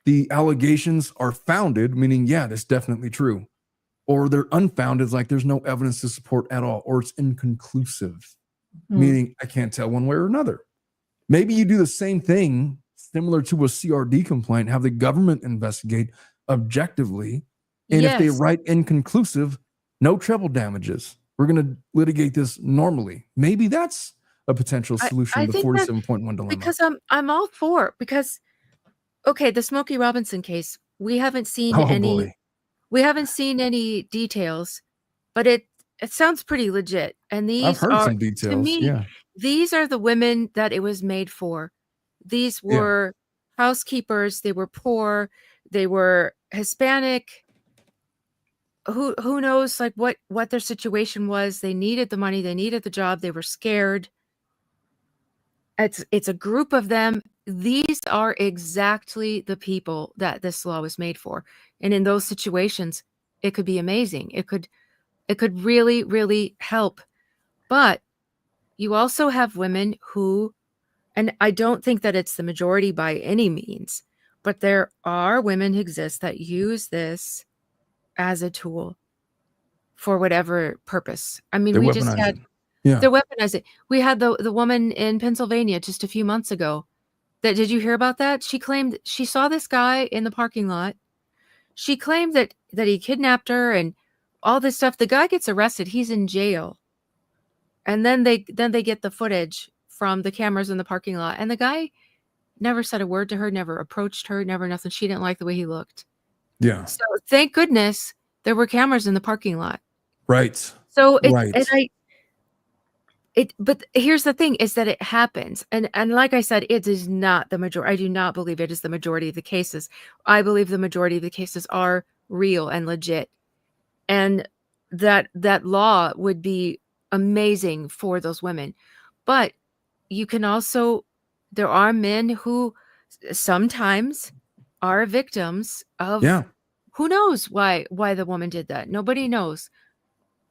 the allegations are founded, meaning that's definitely true, or they're unfounded, like there's no evidence to support at all, or it's inconclusive, meaning I can't tell one way or another. Maybe you do the same thing similar to a CRD complaint, have the government investigate objectively. And if they write inconclusive, no treble damages. We're going to litigate this normally. Maybe that's a potential solution to the 47.1 dilemma. Because I'm all for it. Because, the Smokey Robinson case, we haven't seen we haven't seen any details, but it sounds pretty legit. And I've heard some details. To me, these are the women that it was made for. These were housekeepers. They were poor. They were Hispanic. Who knows what their situation was. They needed the money. They needed the job. They were scared. It's a group of them. These are exactly the people that this law was made for. And in those situations, it could be amazing. It could really, really help. But you also have women who, and I don't think that it's the majority by any means, but there are women who exist that use this as a tool for whatever purpose. I mean, we just had, they weaponize it. We had the woman in Pennsylvania just a few months ago. Did you hear about that? She claimed she saw this guy in the parking lot. She claimed that he kidnapped her and all this stuff. The guy gets arrested. He's in jail. And then they get the footage from the cameras in the parking lot. And the guy never said a word to her, never approached her, never nothing. She didn't like the way he looked. Yeah. So thank goodness there were cameras in the parking lot. Right. So but here's the thing is that it happens. And like I said, it is not the majority. I do not believe it is the majority of the cases. I believe the majority of the cases are real and legit. And that law would be amazing for those women. But you can also, there are men who sometimes are victims of, Yeah. who knows why the woman did that. Nobody knows.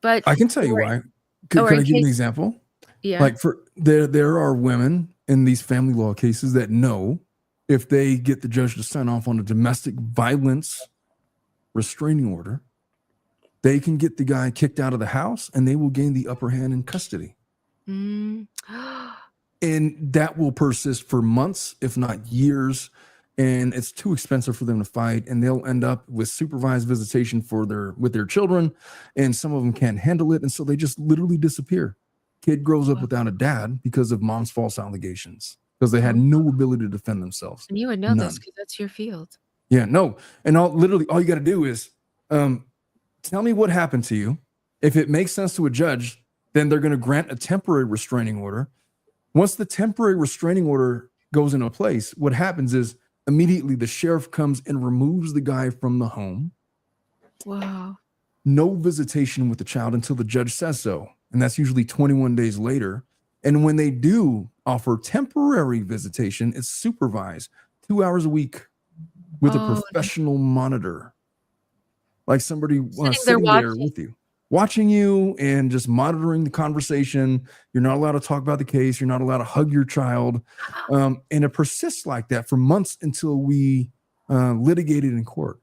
But I can tell you why. Can I give you an example? Yeah. Like there are women in these family law cases that know if they get the judge to sign off on a domestic violence restraining order, they can get the guy kicked out of the house and they will gain the upper hand in custody. Mm. And that will persist for months, if not years. And it's too expensive for them to fight. And they'll end up with supervised visitation with their children. And some of them can't handle it. And so they just literally disappear. Kid grows up without a dad because of mom's false allegations, because they had no ability to defend themselves. And you would know this because that's your field. Yeah, no. And all you got to do is tell me what happened to you. If it makes sense to a judge, then they're going to grant a temporary restraining order. Once the temporary restraining order goes into place, what happens is immediately the sheriff comes and removes the guy from the home. Wow. No visitation with the child until the judge says so. And that's usually 21 days later. And when they do offer temporary visitation, it's supervised 2 hours a week with a professional monitor. Like somebody sitting there with you, watching you and just monitoring the conversation. You're not allowed to talk about the case. You're not allowed to hug your child. And it persists like that for months until we litigated in court.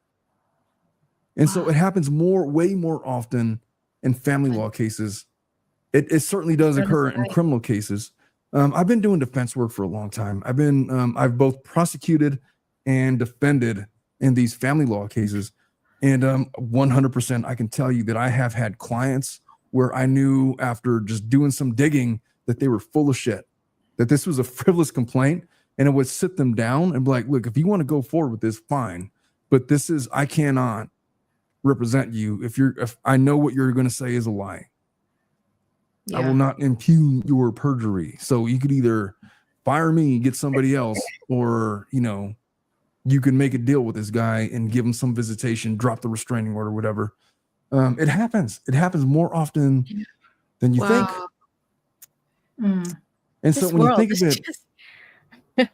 And so it happens way more often in family law cases. It certainly does occur in criminal cases. I've been doing defense work for a long time. I've both prosecuted and defended in these family law cases. And 100%, I can tell you that I have had clients where I knew after just doing some digging that they were full of shit, that this was a frivolous complaint, and it would sit them down and be like, look, if you want to go forward with this, fine. But I cannot represent you if I know what you're going to say is a lie. Yeah. I will not impugn your perjury. So you could either fire me, get somebody else, or, you can make a deal with this guy and give him some visitation, drop the restraining order, whatever. It happens. It happens more often than you think. And so when you think of it,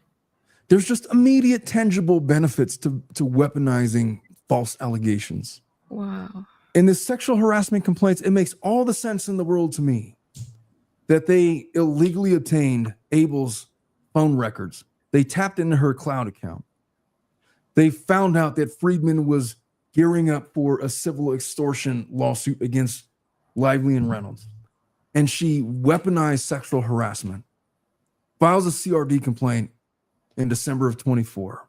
there's just immediate tangible benefits to weaponizing false allegations. Wow. In the sexual harassment complaints, it makes all the sense in the world to me that they illegally obtained Abel's phone records. They tapped into her cloud account. They found out that Friedman was gearing up for a civil extortion lawsuit against Lively and Reynolds. And she weaponized sexual harassment, files a CRD complaint in December of 24.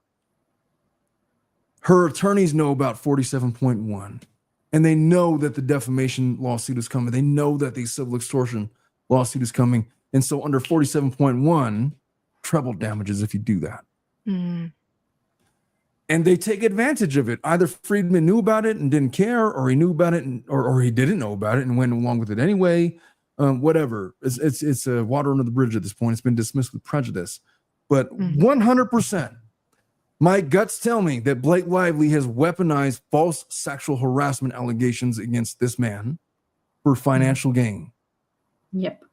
Her attorneys know about 47.1, and they know that the defamation lawsuit is coming. They know that the civil extortion lawsuit is coming. And so under 47.1, treble damages if you do that. Mm. And they take advantage of it. Either Friedman knew about it and didn't care, or he knew about it or he didn't know about it and went along with it anyway. Whatever. It's water under the bridge at this point. It's been dismissed with prejudice. But 100%, my guts tell me that Blake Lively has weaponized false sexual harassment allegations against this man for financial gain. Yep.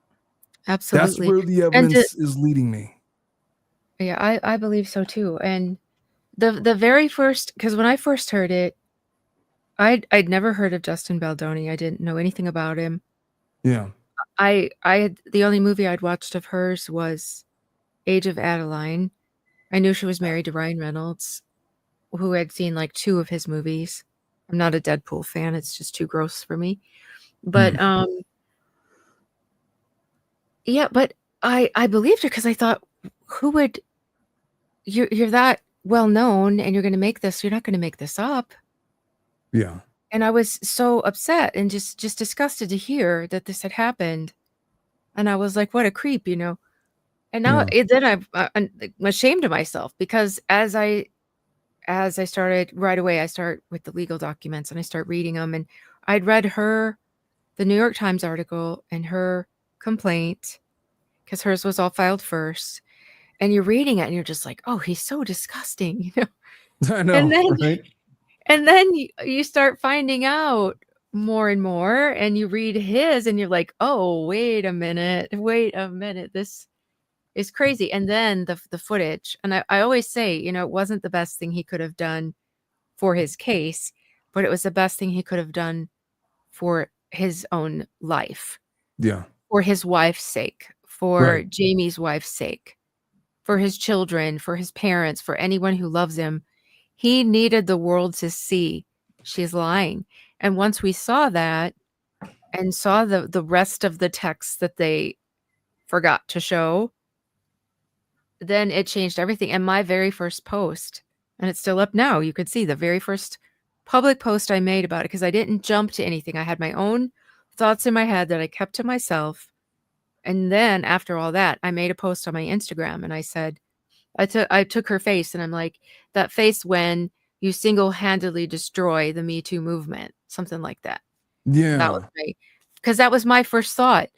Absolutely. That's where the evidence is leading me. Yeah, I believe so too. And the very first, because when I first heard it, I'd never heard of Justin Baldoni. I didn't know anything about him. Yeah. I had, the only movie I'd watched of hers was Age of Adeline. I knew she was married to Ryan Reynolds, who had seen like 2 of his movies. I'm not a Deadpool fan. It's just too gross for me. But yeah, but I believed her because I thought, who would, you're that well known and you're going to make this, you're not going to make this up. Yeah. And I was so upset and just disgusted to hear that this had happened. And I was like, what a creep, And now then I'm ashamed of myself, because as I started right away, I start with the legal documents and I start reading them. And I'd read the New York Times article and her complaint, because hers was all filed first. And you're reading it and you're just like, oh, he's so disgusting. I know. And then, right? and then you start finding out more and more, and you read his and you're like, oh, wait a minute, this is crazy. And then the footage, and I always say, you know, it wasn't the best thing he could have done for his case, but it was the best thing he could have done for his own life. Yeah. For his wife's sake, for Jamie's wife's sake, for his children, for his parents, for anyone who loves him. He needed the world to see she's lying. And once we saw that and saw the rest of the text that they forgot to show, then it changed everything. And my very first post, and it's still up now, you could see the very first public post I made about it, because I didn't jump to anything. I had my own thoughts in my head that I kept to myself. And then after all that, I made a post on my Instagram and I said, I took her face and I'm like, that face when you single-handedly destroy the Me Too movement, something like that. Yeah. That was because that was my first thought.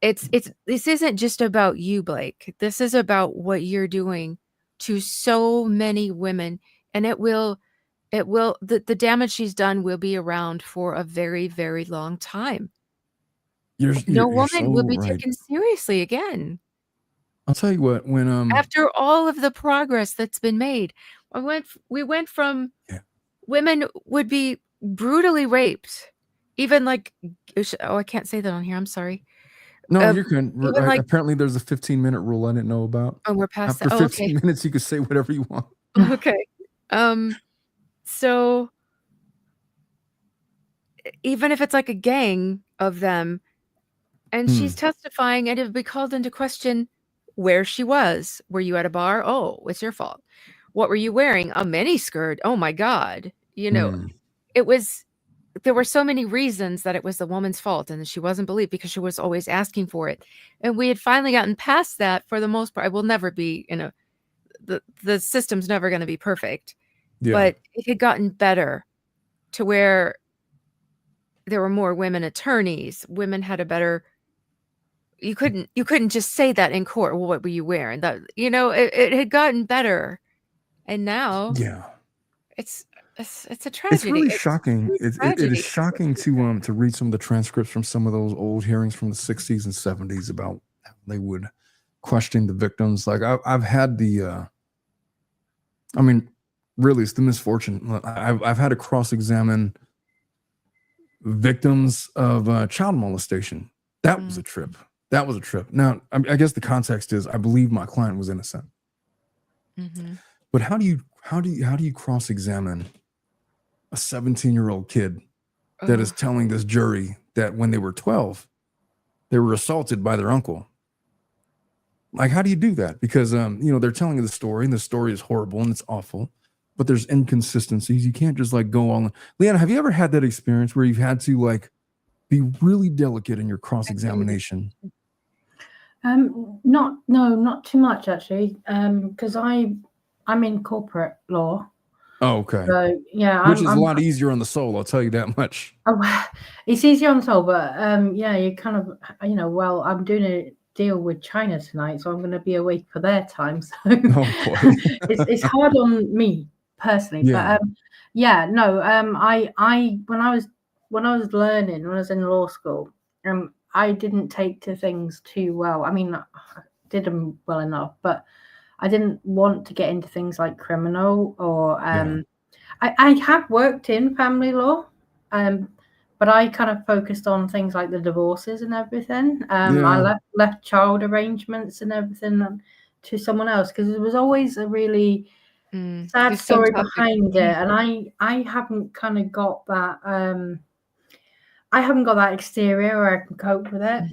This isn't just about you, Blake. This is about what you're doing to so many women, and the damage she's done will be around for a very, very long time. No woman will be taken seriously again. I'll tell you what, when after all of the progress that's been made, we went from women would be brutally raped, even like, oh, I can't say that on here. I'm sorry. No, you can. Like, apparently, there's a 15-minute rule I didn't know about. Oh, we're past After that. 15 minutes, you can say whatever you want. Okay. So even if it's like a gang of them, and she's testifying, and it would be called into question where she was. Were you at a bar? Oh, it's your fault. What were you wearing? A mini skirt. Oh my God. You know, there were so many reasons that it was the woman's fault and she wasn't believed because she was always asking for it. And we had finally gotten past that for the most part. I will never be, the system's never going to be perfect, but it had gotten better to where there were more women attorneys. Women had a better, you couldn't just say that in court. Well, what were you wearing? That, it had gotten better. And now it's a tragedy. It's really shocking. It is shocking to read some of the transcripts from some of those old hearings from the 60s and 70s about how they would question the victims. Like I've had really, it's the misfortune. I've had to cross-examine victims of child molestation. That was a trip. Now, I guess the context is I believe my client was innocent. Mm-hmm. But how do you cross-examine a 17-year-old kid that is telling this jury that when they were 12, they were assaulted by their uncle? Like, how do you do that? Because they're telling the story, and the story is horrible and it's awful, but there's inconsistencies. You can't just like go on. Leanne, have you ever had that experience where you've had to like be really delicate in your cross-examination? Not too much actually, because I'm in corporate law. Oh, okay. So yeah, which is a lot easier on the soul. I'll tell you that much. It's easier on the soul, but you kind of well, I'm doing a deal with China tonight, so I'm going to be awake for their time. So it's hard on me personally. Yeah. But I when I was learning, when I was in law school, I didn't take to things too well. I mean, I did them well enough, but I didn't want to get into things like criminal or I have worked in family law, but I kind of focused on things like the divorces and everything. I left child arrangements and everything to someone else because it was always a really sad story behind it, and I haven't kind of got that. I haven't got that exterior where I can cope with it.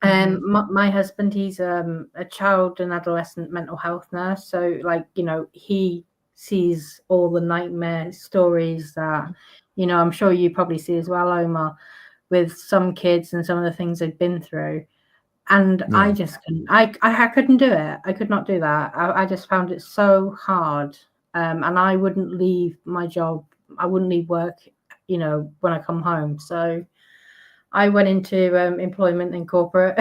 My husband, he's a child and adolescent mental health nurse, so he sees all the nightmare stories that I'm sure you probably see as well, Omar, with some kids and some of the things they've been through. And I just couldn't. I couldn't do it. I could not do that. I just found it so hard, and I wouldn't leave my job. I wouldn't leave work, when I come home. So I went into employment in corporate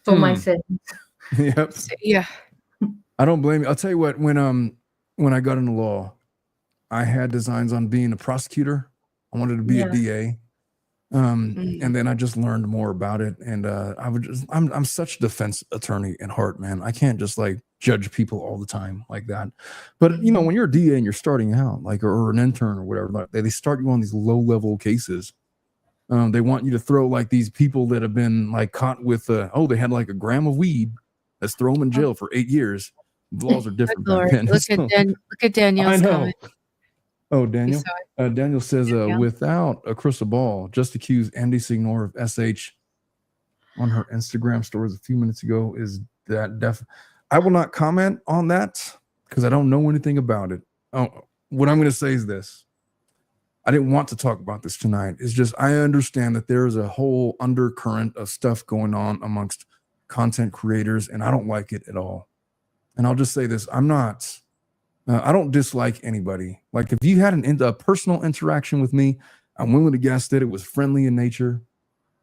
for my sins. Yep. Yeah. I don't blame you. I'll tell you what, when I got into law, I had designs on being a prosecutor. I wanted to be a DA. And then I just learned more about it. And I'm such a defense attorney at heart, man. I can't just like judge people all the time like that. But you know, when you're a DA and you're starting out, like, or an intern or whatever, like, they start you on these low level cases. They want you to throw like these people that have been like caught with, they had like a gram of weed. Let's throw them in jail for 8 years. The laws are different back then. Look at Daniel's comment. Oh, Daniel. Daniel says, without a crystal ball, just accused Andy Signor of SH on her Instagram stories a few minutes ago. Is that I will not comment on that because I don't know anything about it. Oh, what I'm going to say is this. I didn't want to talk about this tonight. It's just I understand that there is a whole undercurrent of stuff going on amongst content creators, and I don't like it at all. And I'll just say this. I don't dislike anybody. Like if you had a personal interaction with me, I'm willing to guess that it was friendly in nature.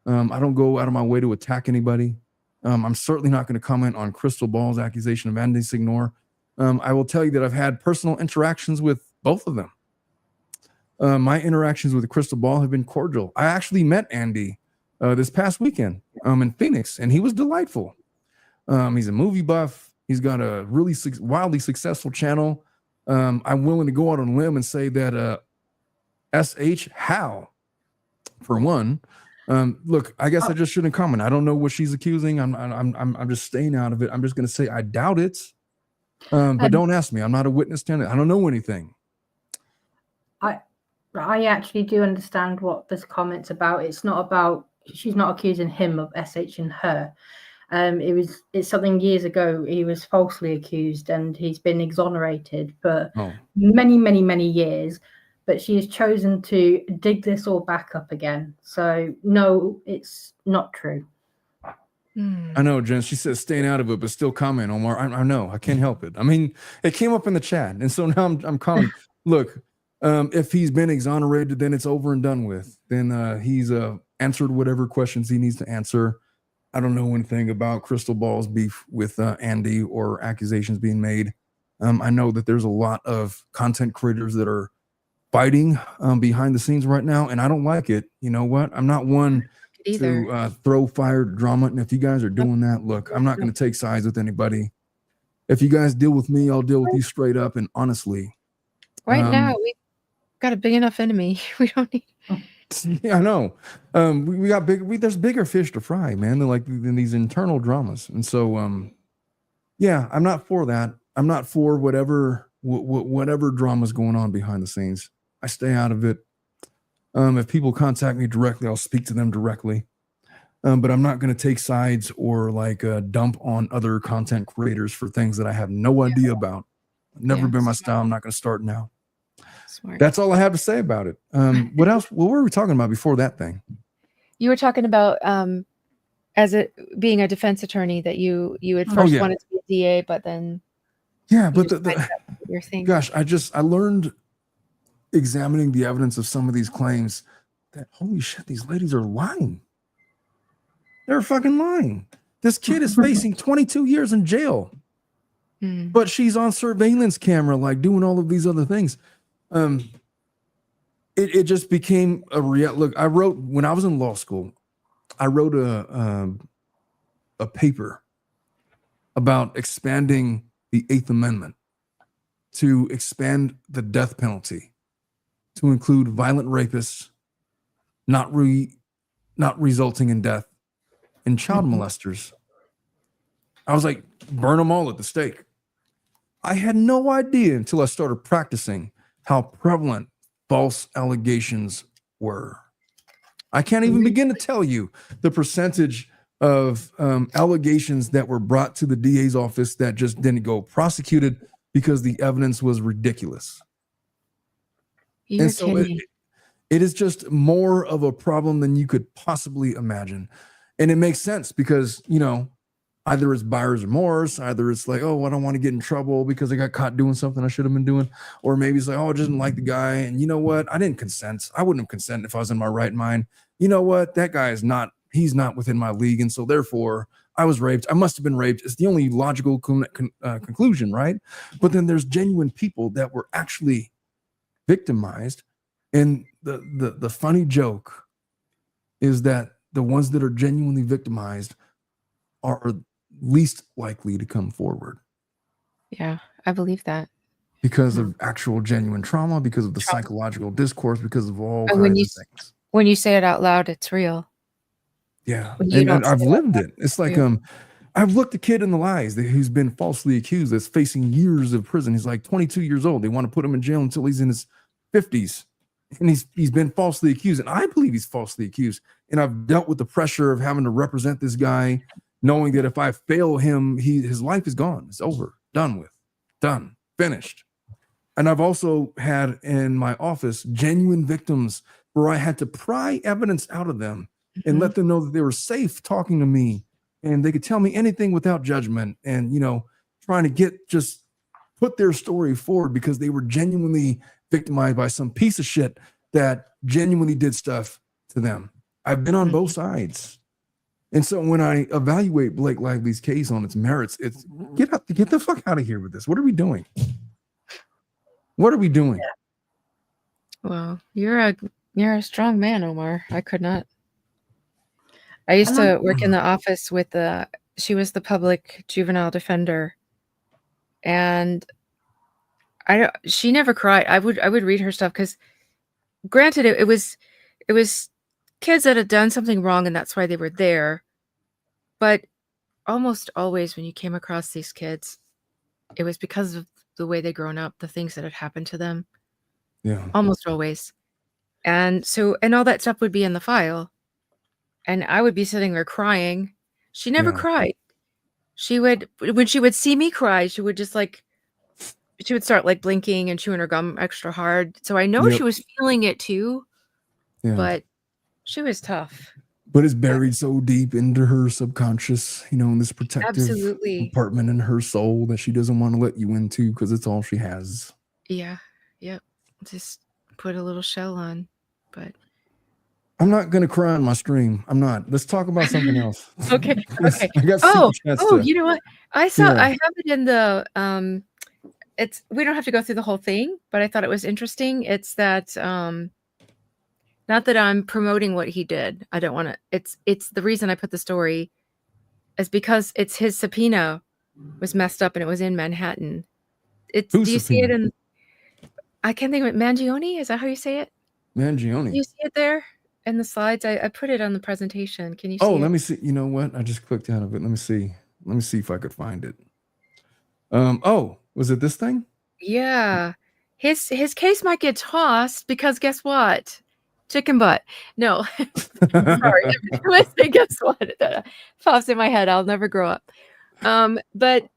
I don't go out of my way to attack anybody. I'm certainly not going to comment on Crystal Ball's accusation of Andy Signor. I will tell you that I've had personal interactions with both of them. My interactions with Crystal Ball have been cordial. I actually met Andy this past weekend in Phoenix, and he was delightful. He's a movie buff. He's got a really wildly successful channel. I'm willing to go out on a limb and say that SH How, for one, look, I guess I just shouldn't comment. I don't know what she's accusing. I'm just staying out of it. I'm just going to say I doubt it. But don't ask me. I'm not a witness to it. I don't know anything. I actually do understand what this comment's about. It's not about, she's not accusing him of SH and her. It's something years ago. He was falsely accused and he's been exonerated for many, many, many years. But she has chosen to dig this all back up again. So no, it's not true. I know, Jen. She says staying out of it, but still comment, Omar. I know. I can't help it. I mean, it came up in the chat, and so now I'm commenting. Look, if he's been exonerated, then it's over and done with. Then he's answered whatever questions he needs to answer. I don't know anything about Crystal Ball's beef with Andy or accusations being made. I know that there's a lot of content creators that are fighting behind the scenes right now, and I don't like it. You know what? I'm not one to throw fire to drama, and if you guys are doing that, look, I'm not going to take sides with anybody. If you guys deal with me, I'll deal with you straight up and honestly. Right now, we got a big enough enemy. We don't need. Yeah, I know. We got there's bigger fish to fry, man. They're than these internal dramas, and so yeah, I'm not for that. I'm not for whatever drama's going on behind the scenes. I stay out of it. If people contact me directly, I'll speak to them directly. But I'm not going to take sides or dump on other content creators for things that I have no idea about. Never been my style. I'm not going to start now. Smart. That's all I have to say about it. What else? What were we talking about before that thing? You were talking about being a defense attorney that you had first wanted to be a DA, but then but your thing. Gosh, I learned examining the evidence of some of these claims that holy shit, these ladies are lying. They're fucking lying. This kid is facing 22 years in jail, but she's on surveillance camera, doing all of these other things. It just became a real look. I wrote when I was in law school. I wrote a paper about expanding the 8th Amendment to expand the death penalty to include violent rapists, not resulting in death, and child molesters. I was like, burn them all at the stake. I had no idea until I started practicing how prevalent false allegations were. I can't even begin to tell you the percentage of allegations that were brought to the DA's office that just didn't go prosecuted because the evidence was ridiculous. And so it is just more of a problem than you could possibly imagine. And it makes sense because, either it's buyer's remorse, either it's I don't want to get in trouble because I got caught doing something I should have been doing. Or maybe it's I just didn't like the guy. And you know what? I didn't consent. I wouldn't have consented if I was in my right mind. You know what? That guy he's not within my league. And so therefore I was raped. I must have been raped. It's the only logical conclusion, right? But then there's genuine people that were actually victimized. And the funny joke is that the ones that are genuinely victimized are least likely to come forward. Yeah, I believe that. Because of actual genuine trauma, because of the psychological discourse, because of all kinds of things. When you say it out loud, it's real. Yeah. And I've lived it. It's like, I've looked a kid in the eyes who's been falsely accused, that's facing years of prison. He's like 22 years old. They want to put him in jail until he's in his 50s. And he's been falsely accused. And I believe he's falsely accused. And I've dealt with the pressure of having to represent this guy, knowing that if I fail him, his life is gone. It's over. Done with. Done. Finished. And I've also had in my office genuine victims where I had to pry evidence out of them and let them know that they were safe talking to me and they could tell me anything without judgment, and, you know, trying to just put their story forward because they were genuinely victimized by some piece of shit that genuinely did stuff to them. I've been on both sides. And so when I evaluate Blake Lively's case on its merits, it's get the fuck out of here with this. What are we doing? What are we doing? Well, you're a strong man, Omar. I could not. I used to work in the office with she was the public juvenile defender, and she never cried. I would read her stuff because, granted, it was kids that had done something wrong and that's why they were there, but almost always when you came across these kids, it was because of the way they'd grown up, the things that had happened to them. Yeah. Almost always. And all that stuff would be in the file. And I would be sitting there crying. She never cried. When she would see me cry, she would just she would start like blinking and chewing her gum extra hard. So I know she was feeling it too. Yeah. But she was tough. But it's buried so deep into her subconscious, you know, in this protective compartment in her soul that she doesn't want to let you into because it's all she has. Yeah. Yep. Just put a little shell on. But I'm not going to cry on my stream. I'm not. Let's talk about something else. Okay. I got you know what? I have it in the we don't have to go through the whole thing, but I thought it was interesting. It's that not that I'm promoting what he did. I don't want to. It's the reason I put the story is because it's his subpoena was messed up and it was in Manhattan. Do you see it in? I can't think of it. Mangione? Is that how you say it? Mangione. Do you see it there in the slides? I put it on the presentation. Can you see it? Let me see. You know what? I just clicked out of it. Let me see. Let me see if I could find it. Was it this thing? Yeah. His case might get tossed because guess what? Chicken butt. No. Sorry. Every time I say guess what, that pops in my head. I'll never grow up. But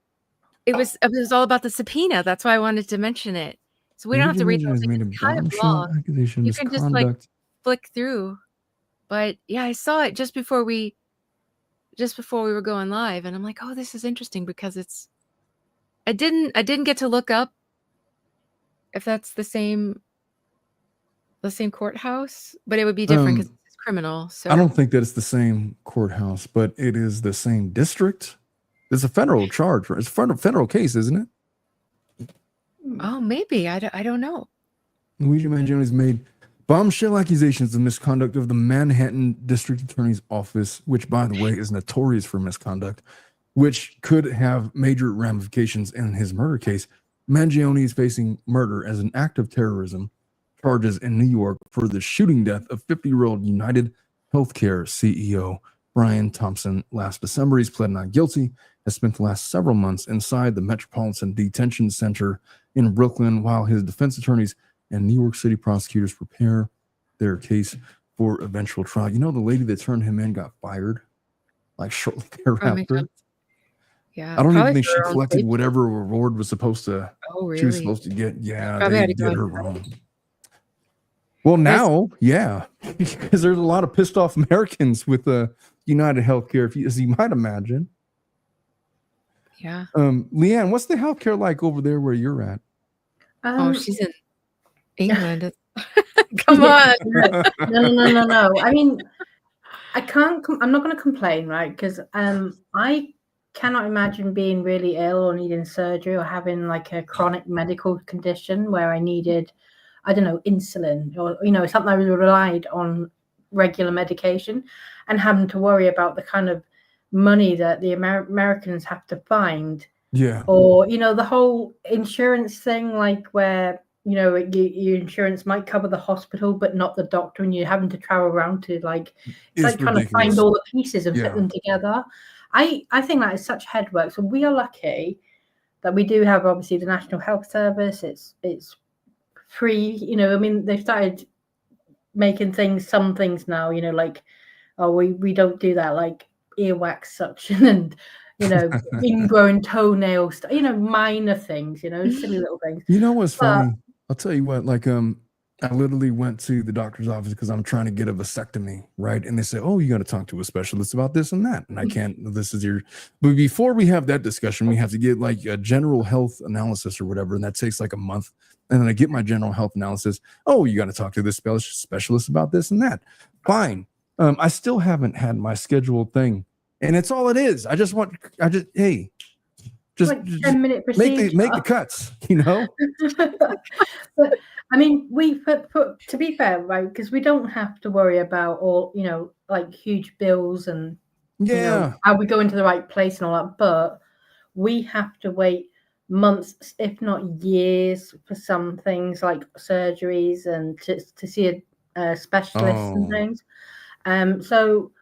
it was all about the subpoena. That's why I wanted to mention it. So we don't have to read the whole thing. It's kind of long. You can just like flick through. But yeah, I saw it just before we were going live, and I'm like, oh, this is interesting because I didn't get to look up if that's the same courthouse, but it would be different because it's criminal. So I don't think that it's the same courthouse, but it is the same district. It's a federal charge. It's a federal case, isn't it? Oh, maybe. I don't know. Luigi Mangione has made bombshell accusations of misconduct of the Manhattan District Attorney's Office, which, by the way, is notorious for misconduct, which could have major ramifications in his murder case. Mangione is facing murder as an act of terrorism charges in New York for the shooting death of 50-year-old United Healthcare CEO Brian Thompson last December. He's pled not guilty, has spent the last several months inside the Metropolitan Detention Center in Brooklyn while his defense attorneys and New York City prosecutors prepare their case for eventual trial. You know, the lady that turned him in got fired like shortly thereafter. Yeah, I don't even think she collected whatever reward was supposed to. Oh, really? She was supposed to get. Yeah, they did her wrong. Well, now, yeah, because there's a lot of pissed off Americans with United Healthcare, as you might imagine. Yeah. Leanne, what's the healthcare like over there where you're at? She's in England. Come on. No. I mean, I'm not going to complain, right? Because I cannot imagine being really ill or needing surgery or having like a chronic medical condition where I needed, I don't know, insulin or, you know, something I really relied on regular medication, and having to worry about the kind of money that the Americans have to find. Yeah. Or, the whole insurance thing, like where, your insurance might cover the hospital, but not the doctor, and you're having to travel around to it's like trying to find all the pieces and fit them together. I think that is such head work. So we are lucky that we do have, obviously, the National Health Service. It's free, they've started making some things now, like, oh, we don't do that, like earwax suction and ingrown toenails, minor things, silly little things. You know what's funny? I'll tell you what, like, I literally went to the doctor's office because I'm trying to get a vasectomy, right? And they say, oh, you got to talk to a specialist about this and that. And I can't, but before we have that discussion, we have to get like a general health analysis or whatever. And that takes like a month. And then I get my general health analysis. Oh, you got to talk to this specialist about this and that. Fine. I still haven't had my scheduled thing. And it's all it is. Hey, just like 10-minute procedure. Make the cuts, But I mean, to be fair, right? Because we don't have to worry about all, like huge bills and how we go into the right place and all that. But we have to wait months, if not years, for some things like surgeries and to see a specialist and things. So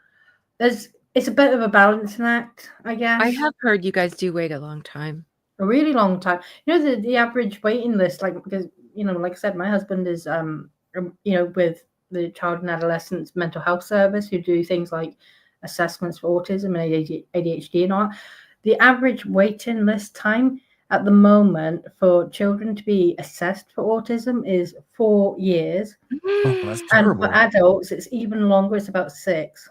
it's a bit of a balancing act, I guess. I have heard you guys do wait a long time. A really long time. The average waiting list, like, because, like I said, my husband is, with the child and adolescent mental health service, who do things like assessments for autism and ADHD and all that. The average waiting list time at the moment for children to be assessed for autism is 4 years. Oh, that's terrible. And for adults, it's even longer. It's about 6.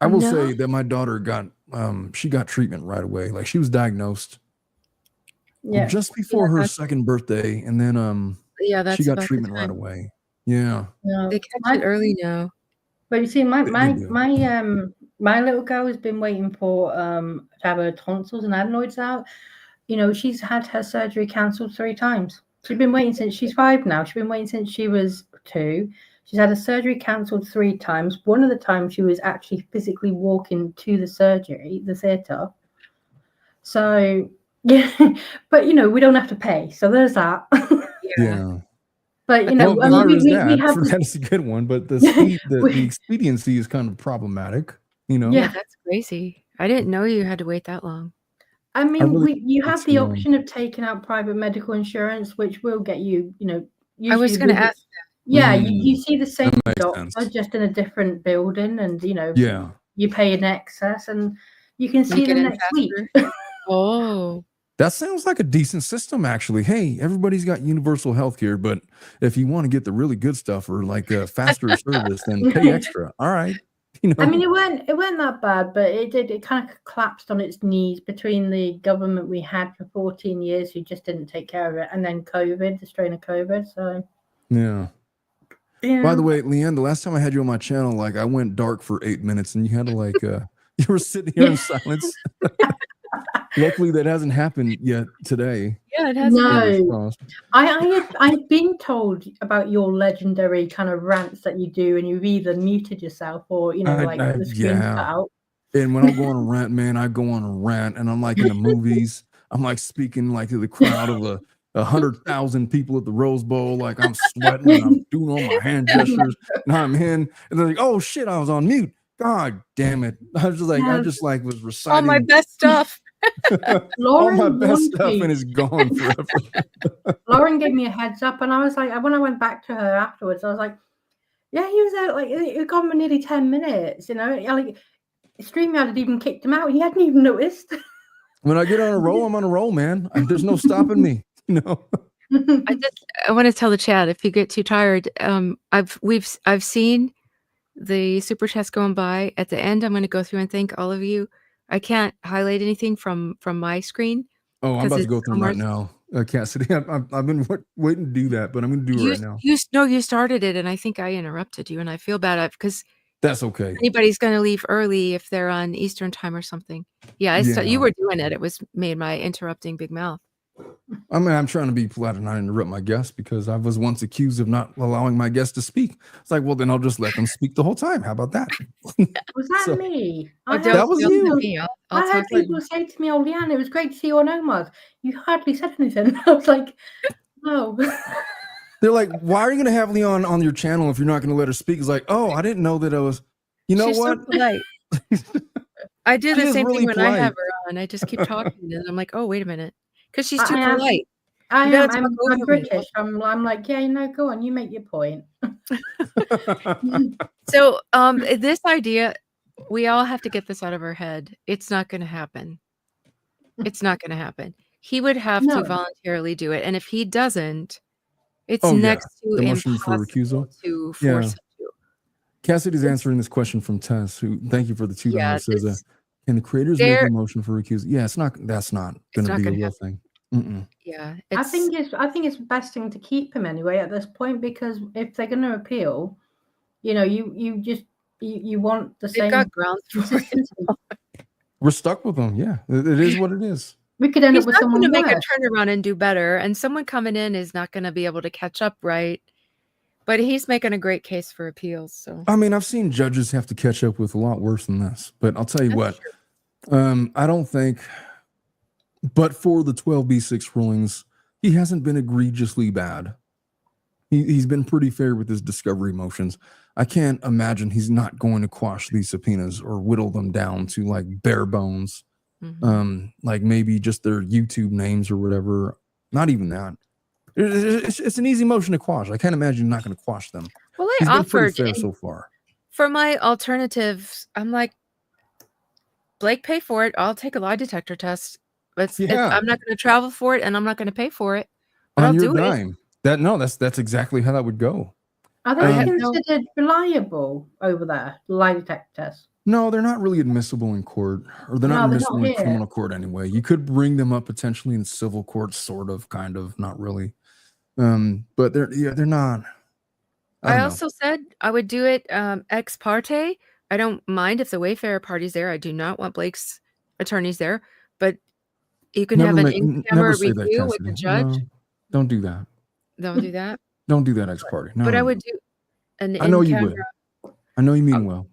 I will say that my daughter got treatment right away. Like, she was diagnosed just before her second birthday, and then she got treatment right away. Yeah. They catch it early now. But you see, my little girl has been waiting for to have her tonsils and adenoids out. She's had her surgery cancelled 3 times. She's been waiting since she's 5 now. She's been waiting since she was 2. She's had a surgery cancelled 3 times. One of the times she was actually physically walking to the theatre. So, yeah, but, we don't have to pay. So there's that. Yeah. But, we have... That's a good one, but the expediency is kind of problematic, Yeah, that's crazy. I didn't know you had to wait that long. I mean, you have the option of taking out private medical insurance, which will get you, I was going to ask that. Yeah, you see the same doctor, just in a different building, and you pay in excess, and you can see them next week. Oh, that sounds like a decent system, actually. Hey, everybody's got universal health care, but if you want to get the really good stuff or like a faster service, then pay extra. All right. I mean, it weren't that bad, but it kind of collapsed on its knees between the government we had for 14 years, who just didn't take care of it, and then COVID, the strain of COVID. So yeah. By the way, Leanne, the last time I had you on my channel, like, I went dark for 8 minutes, and you had to you were sitting here in silence. Luckily, that hasn't happened yet today. Yeah, it hasn't. No, I've been told about your legendary kind of rants that you do, and you've either muted yourself or the screen's cut out. And when I go on a rant, man, I go on a rant, and I'm like in the movies. I'm like speaking like to the crowd of 100,000 people at the Rose Bowl. Like, I'm sweating, and I'm doing all my hand gestures, and I'm in, and they're like, "Oh shit, I was on mute. God damn it!" I was just like, was reciting all my best stuff. All my best stuff, and it's gone forever. Lauren gave me a heads up, and I was like, when I went back to her afterwards, I was like, "Yeah, he was out. Like, it gone for nearly 10 minutes. Like, StreamYard had even kicked him out. He hadn't even noticed." When I get on a roll, I'm on a roll, man. There's no stopping me. I want to tell the chat, if you get too tired, I've seen the super chats going by. At the end, I'm going to go through and thank all of you. I can't highlight anything from my screen. Oh, I'm about to go through them right now. Cassidy, I've been waiting to do that, but I'm going to do it right now. You started it, and I think I interrupted you, and I feel bad because that's okay. Anybody's going to leave early if they're on Eastern time or something. Yeah, you were doing it. It made my interrupting big mouth. I mean, I'm trying to be polite and not interrupt my guests because I was once accused of not allowing my guests to speak. It's like, well, then I'll just let them speak the whole time. How about that? Was that So, me? that was don't you. tell me. I'll I had talk later. people say to me, "Oh, Leanne, it was great to see you on Omar's. You hardly said anything." I was like, "No." They're like, why are you going to have Leon on your channel if you're not going to let her speak? It's like, oh, I didn't know that I was. You know She's what? so polite. I do She the is same really thing when I have polite. her on. I just keep talking, and I'm like, oh, wait a minute, because she's I too am. polite. I You gotta am. talk I'm over me. British. I'm like, yeah, go on, you make your point. So, this idea, we all have to get this out of our head. It's not going to happen. It's not going to happen. He would have to No. voluntarily do it, and if he doesn't, it's Oh, yeah. next to The motion for impossible recusal? to Yeah. force him to. Cassidy's answering this question from Tess, who, thank you for the $2. Yeah, Says, can the creators make they're a motion for recusal? Yeah, that's not going to not be a gonna real happen. thing. Mm-mm. Yeah, I it's think it's the best thing to keep him anyway at this point, because if they're going to appeal, you know, you want the they've same got grounds for it. consistency. We're stuck with them. Yeah, it is what it is. We could end He's up with not someone gonna make a worse. turnaround and do better, and someone coming in is not gonna be able to catch up right, but he's making a great case for appeals, so I mean, I've seen judges have to catch up with a lot worse than this, but I'll tell you that's what, true. I don't think, but for the 12B6 rulings, he hasn't been egregiously bad. He's been pretty fair with his discovery motions. I can't imagine he's not going to quash these subpoenas or whittle them down to like bare bones. Like maybe just their YouTube names or whatever. Not even that. It's an easy motion to quash. I can't imagine you're not going to quash them. Well, I He's been pretty offered, fair and so far. for my alternatives, I'm like, Blake, pay for it. I'll take a lie detector test. Yeah, I'm not gonna travel for it, and I'm not gonna pay for it, but on I'll your do it. dime. That's exactly how that would go. Are I they have no considered reliable over there, lie detector tests? No, they're not really admissible in court, or they're not No, they're admissible not in here. criminal court anyway. You could bring them up potentially in civil court, sort of, kind of, not really. But they're not. I I don't know. also said I would do it ex parte. I don't mind if the Wayfarer party's there. I do not want Blake's attorneys there, but you can have an Never in-camera say that, review with Cassidy. the judge. No, don't do that. Don't do that. Don't do that ex parte. No, But I no. would do an I know you in-camera. would. I know you mean well.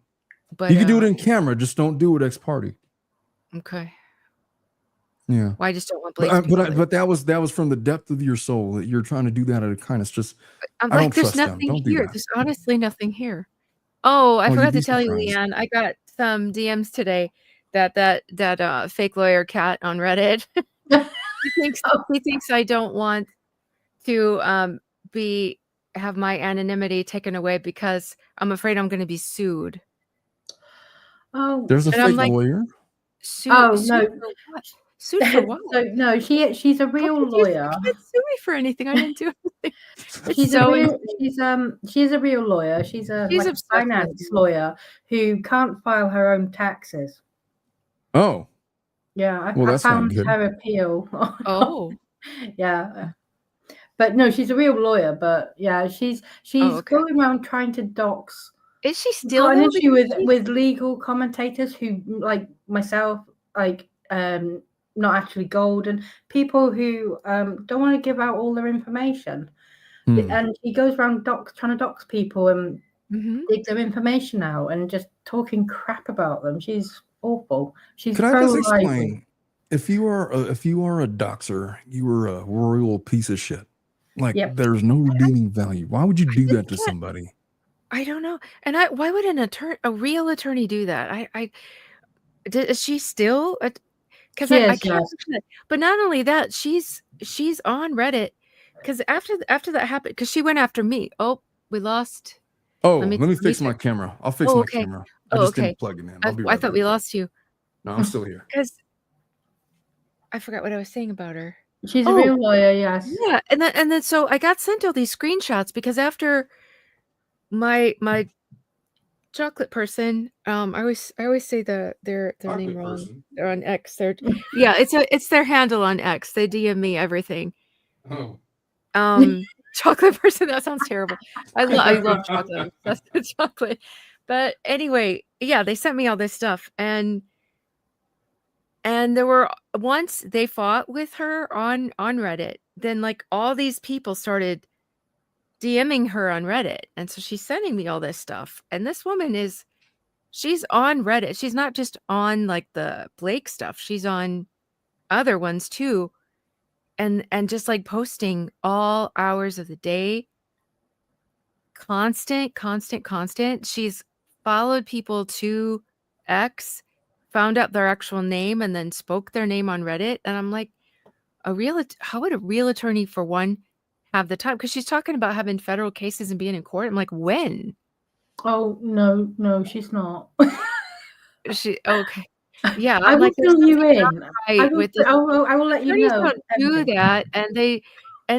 But You could do it in camera, just don't do it ex parte. okay. Yeah. Well, I just don't want Blake's But that was from the depth of your soul that you're trying to do that out of kindness. Just I'm I like, don't there's trust them. nothing Don't do here. that. There's honestly nothing here. Oh, I Oh, forgot you'd be to tell you, surprised. Leanne. I got some DMs today that fake lawyer cat on Reddit. he thinks I don't want to have my anonymity taken away because I'm afraid I'm going to be sued. Oh, There's a And I'm fake like, lawyer. sued no. for what? Sued for what? So no, she's a real lawyer. You can't sue me for anything. I didn't do anything. She's a real lawyer. She's a obsessed with finance me. lawyer who can't file her own taxes. Oh. Yeah, Well, I that's not found good. her appeal. Oh. Yeah. But no, she's a real lawyer. But yeah, she's okay. going around trying to dox. Is she still Got an though? issue with legal commentators who, like myself, like not actually gold, and people who don't want to give out all their information. And he goes around trying to dox people and dig their information out and just talking crap about them. She's awful. She's Could I just pro-libel. explain? If you are a doxer, you are a royal piece of shit. Like there's no redeeming value. Why would you do that to somebody? I don't know. And why would a real attorney do that? Is she still? Because I can't. Yes. But not only that, she's on Reddit. Because after that happened, because she went after me. Oh, we lost. Oh, let me fix my camera. I'll fix my camera. I just didn't plug it in. I'll be right back. I thought we lost you. No, I'm still here. Because I forgot what I was saying about her. She's a real lawyer, yes. Yeah, and then so I got sent all these screenshots because after my chocolate person, I always say their name wrong. Person. They're on X. Yeah, it's their handle on X. They DM me everything. Oh. Chocolate person. That sounds terrible. I love chocolate. That's the chocolate. But anyway, yeah, they sent me all this stuff, and And there were once they fought with her on Reddit, then like all these people started DMing her on Reddit. And so she's sending me all this stuff. And this woman she's on Reddit. She's not just on like the Blake stuff. She's on other ones too. And just like posting all hours of the day. Constant. She's followed people to X, found out their actual name, and then spoke their name on Reddit. And I'm like, how would a real attorney, for one, have the time? Because she's talking about having federal cases and being in court. I'm like, when? Oh, no, she's not. Okay. Yeah, I will fill you in. Right, I will let you know. Don't do that, and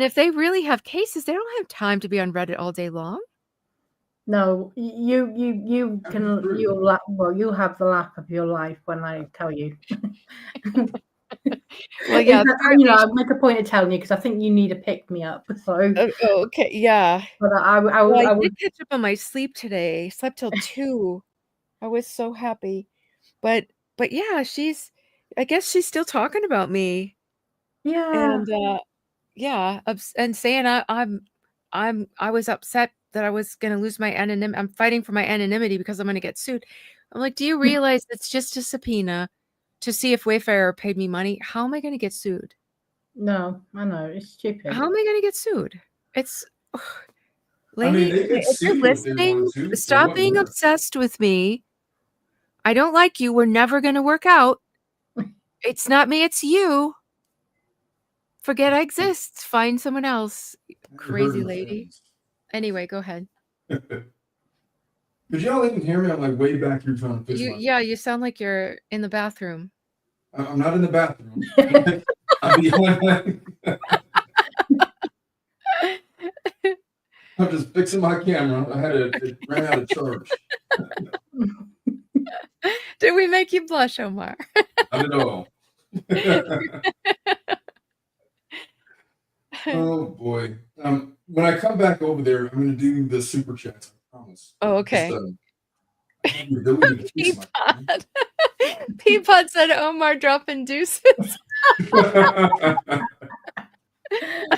if they really have cases, they don't have time to be on Reddit all day long. No, you'll have the laugh of your life when I tell you. Well, yeah, I'll make a point of telling you because I think you need to pick me up. So okay, yeah. But I did catch up on my sleep today. Slept till 2. I was so happy, but yeah, I guess she's still talking about me. Yeah, and yeah, and saying I was upset that I was going to lose my anonymity. I'm fighting for my anonymity because I'm going to get sued. I'm like, do you realize it's just a subpoena to see if Wayfarer paid me money? How am I going to get sued? No, I know, it's stupid. How am I going to get sued? It's lady, if you're listening, stop being obsessed with me. I don't like you. We're never going to work out. It's not me, it's you. Forget I exist. Find someone else. Crazy lady. Anyway, go ahead. Could y'all even hear me? I'm like way back here trying to fix my... Yeah, you sound like you're in the bathroom. I'm not in the bathroom. I'm behind I'm just fixing my camera. It ran out of charge. Did we make you blush, Omar? Not at all. Oh boy. When I come back over there, I'm going to do the super chats. I promise. Oh, okay. Peapod said Omar dropping deuces. I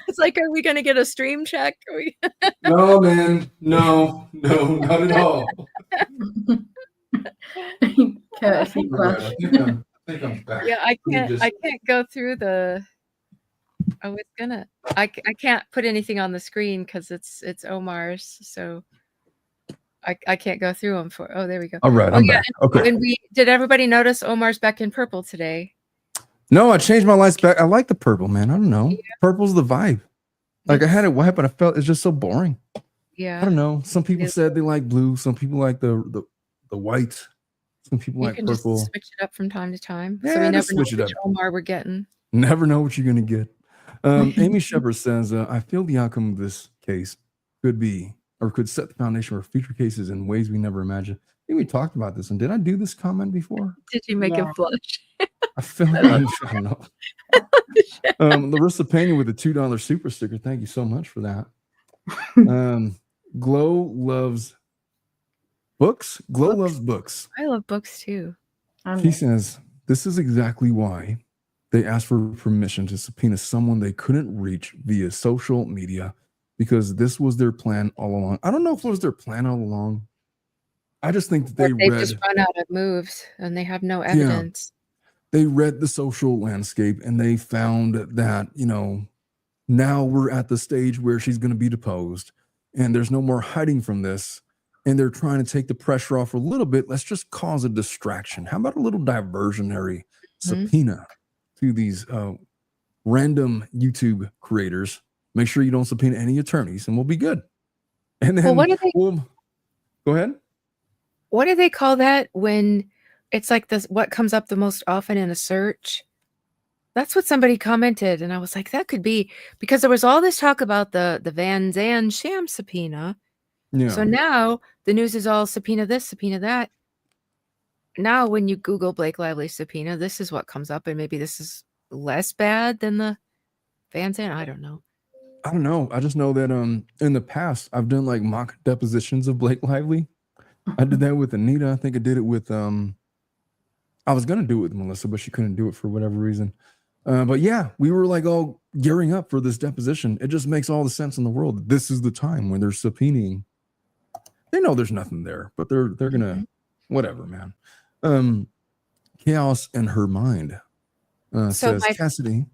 was like, are we going to get a stream check? No, man. No, not at all. Courtesy flush. I think I'm back. Yeah, I can't go through the... I can't put anything on the screen because it's Omar's, so I can't go through them for... Oh, there we go. All right, I'm back. Okay. And did everybody notice Omar's back in purple today? No, I changed my lights back. I like the purple, man. I don't know. Yeah. Purple's the vibe. Like I had it white, but I felt it's just so boring. Yeah. I don't know. Some people said they like blue. Some people like the white. Some people like purple. Just switch it up from time to time. Yeah, so we never know which Omar we're getting. Never know what you're gonna get. Amy Shepard says, I feel the outcome of this case could set the foundation for future cases in ways we never imagined. I think we talked about this. And did I do this comment before? Did you make him blush? I feel like I don't know. Larissa Pena with a $2 super sticker. Thank you so much for that. Glow loves books. Glow loves books. I love books too. She says, this is exactly why they asked for permission to subpoena someone they couldn't reach via social media, because this was their plan all along. I don't know if it was their plan all along. I just think that they've just run out of moves and they have no evidence. Yeah, they read the social landscape and they found that, now we're at the stage where she's going to be deposed and there's no more hiding from this. And they're trying to take the pressure off a little bit. Let's just cause a distraction. How about a little diversionary subpoena to these random YouTube creators? Make sure you don't subpoena any attorneys and we'll be good. And then what do they go ahead. What do they call that when it's like this? What comes up the most often in a search? That's what somebody commented. And I was like, that could be, because there was all this talk about the Van Zandt sham subpoena. Yeah. So now the news is all subpoena this, subpoena that. Now, when you Google Blake Lively subpoena, this is what comes up. And maybe this is less bad than the Van Zandt. I don't know. I just know that in the past, I've done like mock depositions of Blake Lively. I did that with Anita. I think I did it with I I was gonna do it with Melissa, but she couldn't do it for whatever reason. But yeah, we were like all gearing up for this deposition. It just makes all the sense in the world. This is the time when they're subpoenaing. They know there's nothing there, but they're gonna whatever, man. Chaos in her mind says, Cassidy,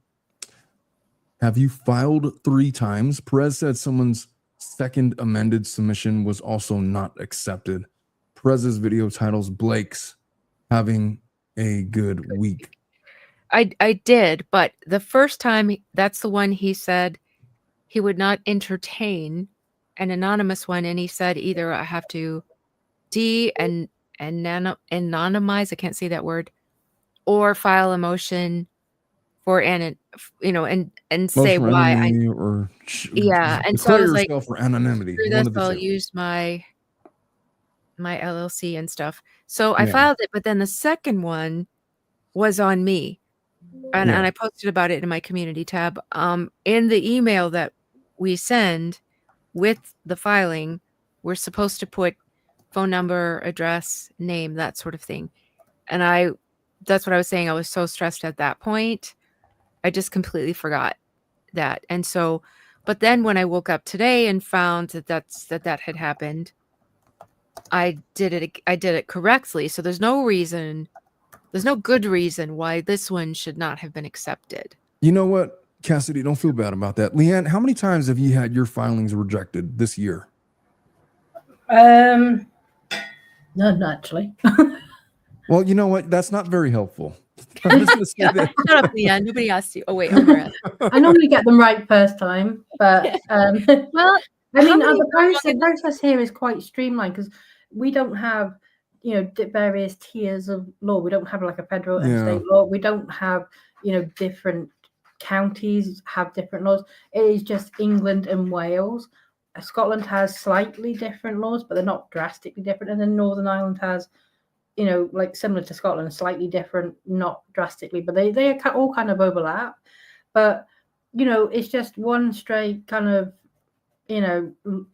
have you filed 3 times? Perez said someone's second amended submission was also not accepted. Perez's video titles Blake's having a good week. I did, but the first time, that's the one he said he would not entertain, an anonymous one, and he said either I have to anonymize, I can't say that word, or file a motion for and say why I or and so I was like, for anonymity. I'll use my LLC and stuff. So I filed it, but then the second one was on me. And I posted about it in my community tab. In the email that we send with the filing, we're supposed to put phone number, address, name, that sort of thing. And that's what I was saying. I was so stressed at that point. I just completely forgot that. And so, but then when I woke up today and found that had happened, I did it correctly. So there's no good reason why this one should not have been accepted. You know what, Cassidy, don't feel bad about that. Leanne, how many times have you had your filings rejected this year? None, actually. Well, you know what? That's not very helpful. I'm just gonna say that. Shut up, Leanne. Nobody asked you. Oh, wait. Omar. I normally get them right first time, but well, I mean, the process here is quite streamlined because we don't have, various tiers of law. We don't have like a federal and state law. We don't have, different counties have different laws. It is just England and Wales. Scotland has slightly different laws, but they're not drastically different. And then Northern Ireland has, like similar to Scotland, slightly different, not drastically, but they all kind of overlap. But, it's just one straight kind of,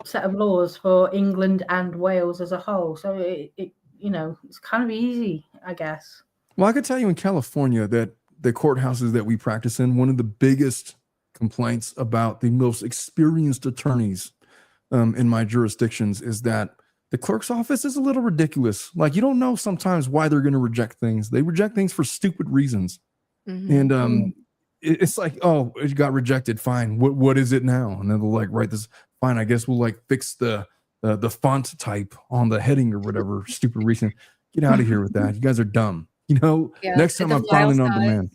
set of laws for England and Wales as a whole. So it's kind of easy, I guess. Well, I could tell you in California that the courthouses that we practice in, one of the biggest complaints about the most experienced attorneys in my jurisdictions is that the clerk's office is a little ridiculous. Like, you don't know sometimes why they're going to reject things. They reject things for stupid reasons. Mm-hmm. And it's like, oh, it got rejected. Fine. What is it now? And then they'll like write this. Fine. I guess we'll like fix the font type on the heading or whatever stupid reason. Get out of here with that. You guys are dumb. Next time I'm filing on demand.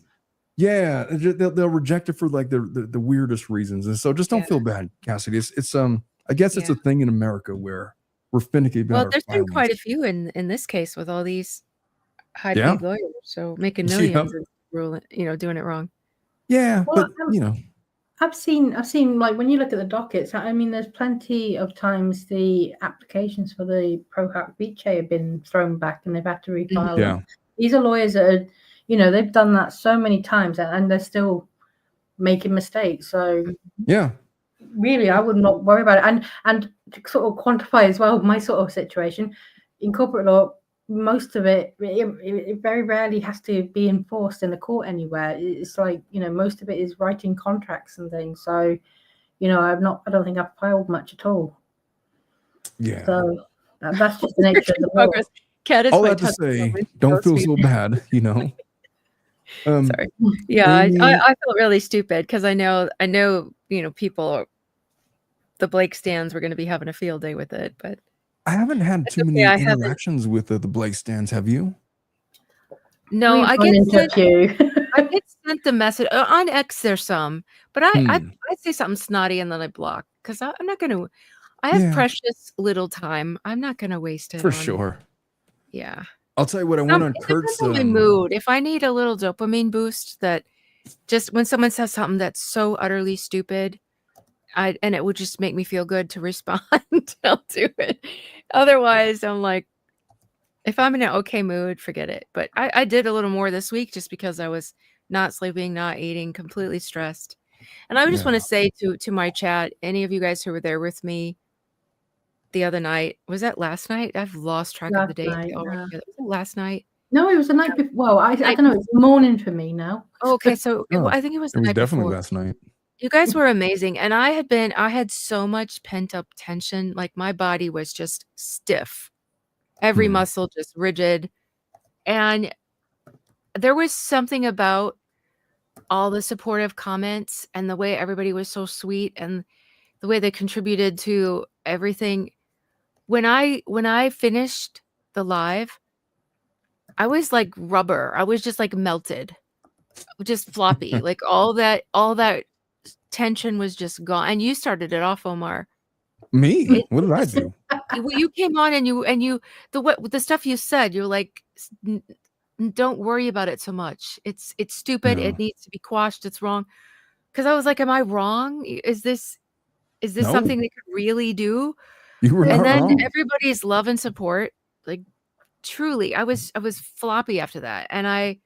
Yeah, they'll reject it for like the weirdest reasons. And so just don't feel bad, Cassidy. It's I guess it's a thing in America where we're finicky about. Well, there's been quite a few in this case with all these high-paid lawyers, so making millions and doing it wrong. Yeah, well, but I've seen like when you look at the dockets, I mean, there's plenty of times the applications for the Pro Hac Vice have been thrown back and they've had to refile. Yeah. These are lawyers that are, they've done that so many times and they're still making mistakes. So yeah, really, I would not worry about it. And to sort of quantify as well my sort of situation in corporate law, most of it very rarely has to be enforced in the court anywhere. It's like, most of it is writing contracts and things. So, I don't think I've filed much at all. Yeah. So that's just the nature of the law. All that to say, don't feel so bad, Sorry. Yeah, I felt really stupid because I know, people, the Blake stands were going to be having a field day with it, but I haven't had too many interactions with the Blake stands. Have you? No, I get sent the message on X. There's some, but I say something snotty and then I block because I'm not going to. I have precious little time. I'm not going to waste it. For sure. Yeah. I'll tell you what. I went on Kurt's my mood. If I need a little dopamine boost, that just when someone says something that's so utterly stupid, and it would just make me feel good to respond, I'll do it. Otherwise, I'm like, if I'm in an okay mood, forget it. But I did a little more this week just because I was not sleeping, not eating, completely stressed. And I just want to say to my chat, any of you guys who were there with me the other night, was that last night? I've lost track of the date. Was it last night? No, it was the night before. Well, I don't know. It's morning for me now. Okay, so Oh, I think it was the it was night definitely before. last night. You guys were amazing, and I had so much pent-up tension, like, my body was just stiff. Every muscle just rigid, and there was something about all the supportive comments and the way everybody was so sweet and the way they contributed to everything. When I finished the live, I was like rubber. I was just like melted, just floppy. Like all that tension was just gone. And you started it off, Omar. Me? What did I do? Well, you came on and you the stuff you said, you're like, don't worry about it so much. It's stupid. Yeah. It needs to be quashed. It's wrong. Because I was like, am I wrong? Is this No. something they could really do? You were And not then wrong. everybody's love and support, like truly, I was floppy after that. And I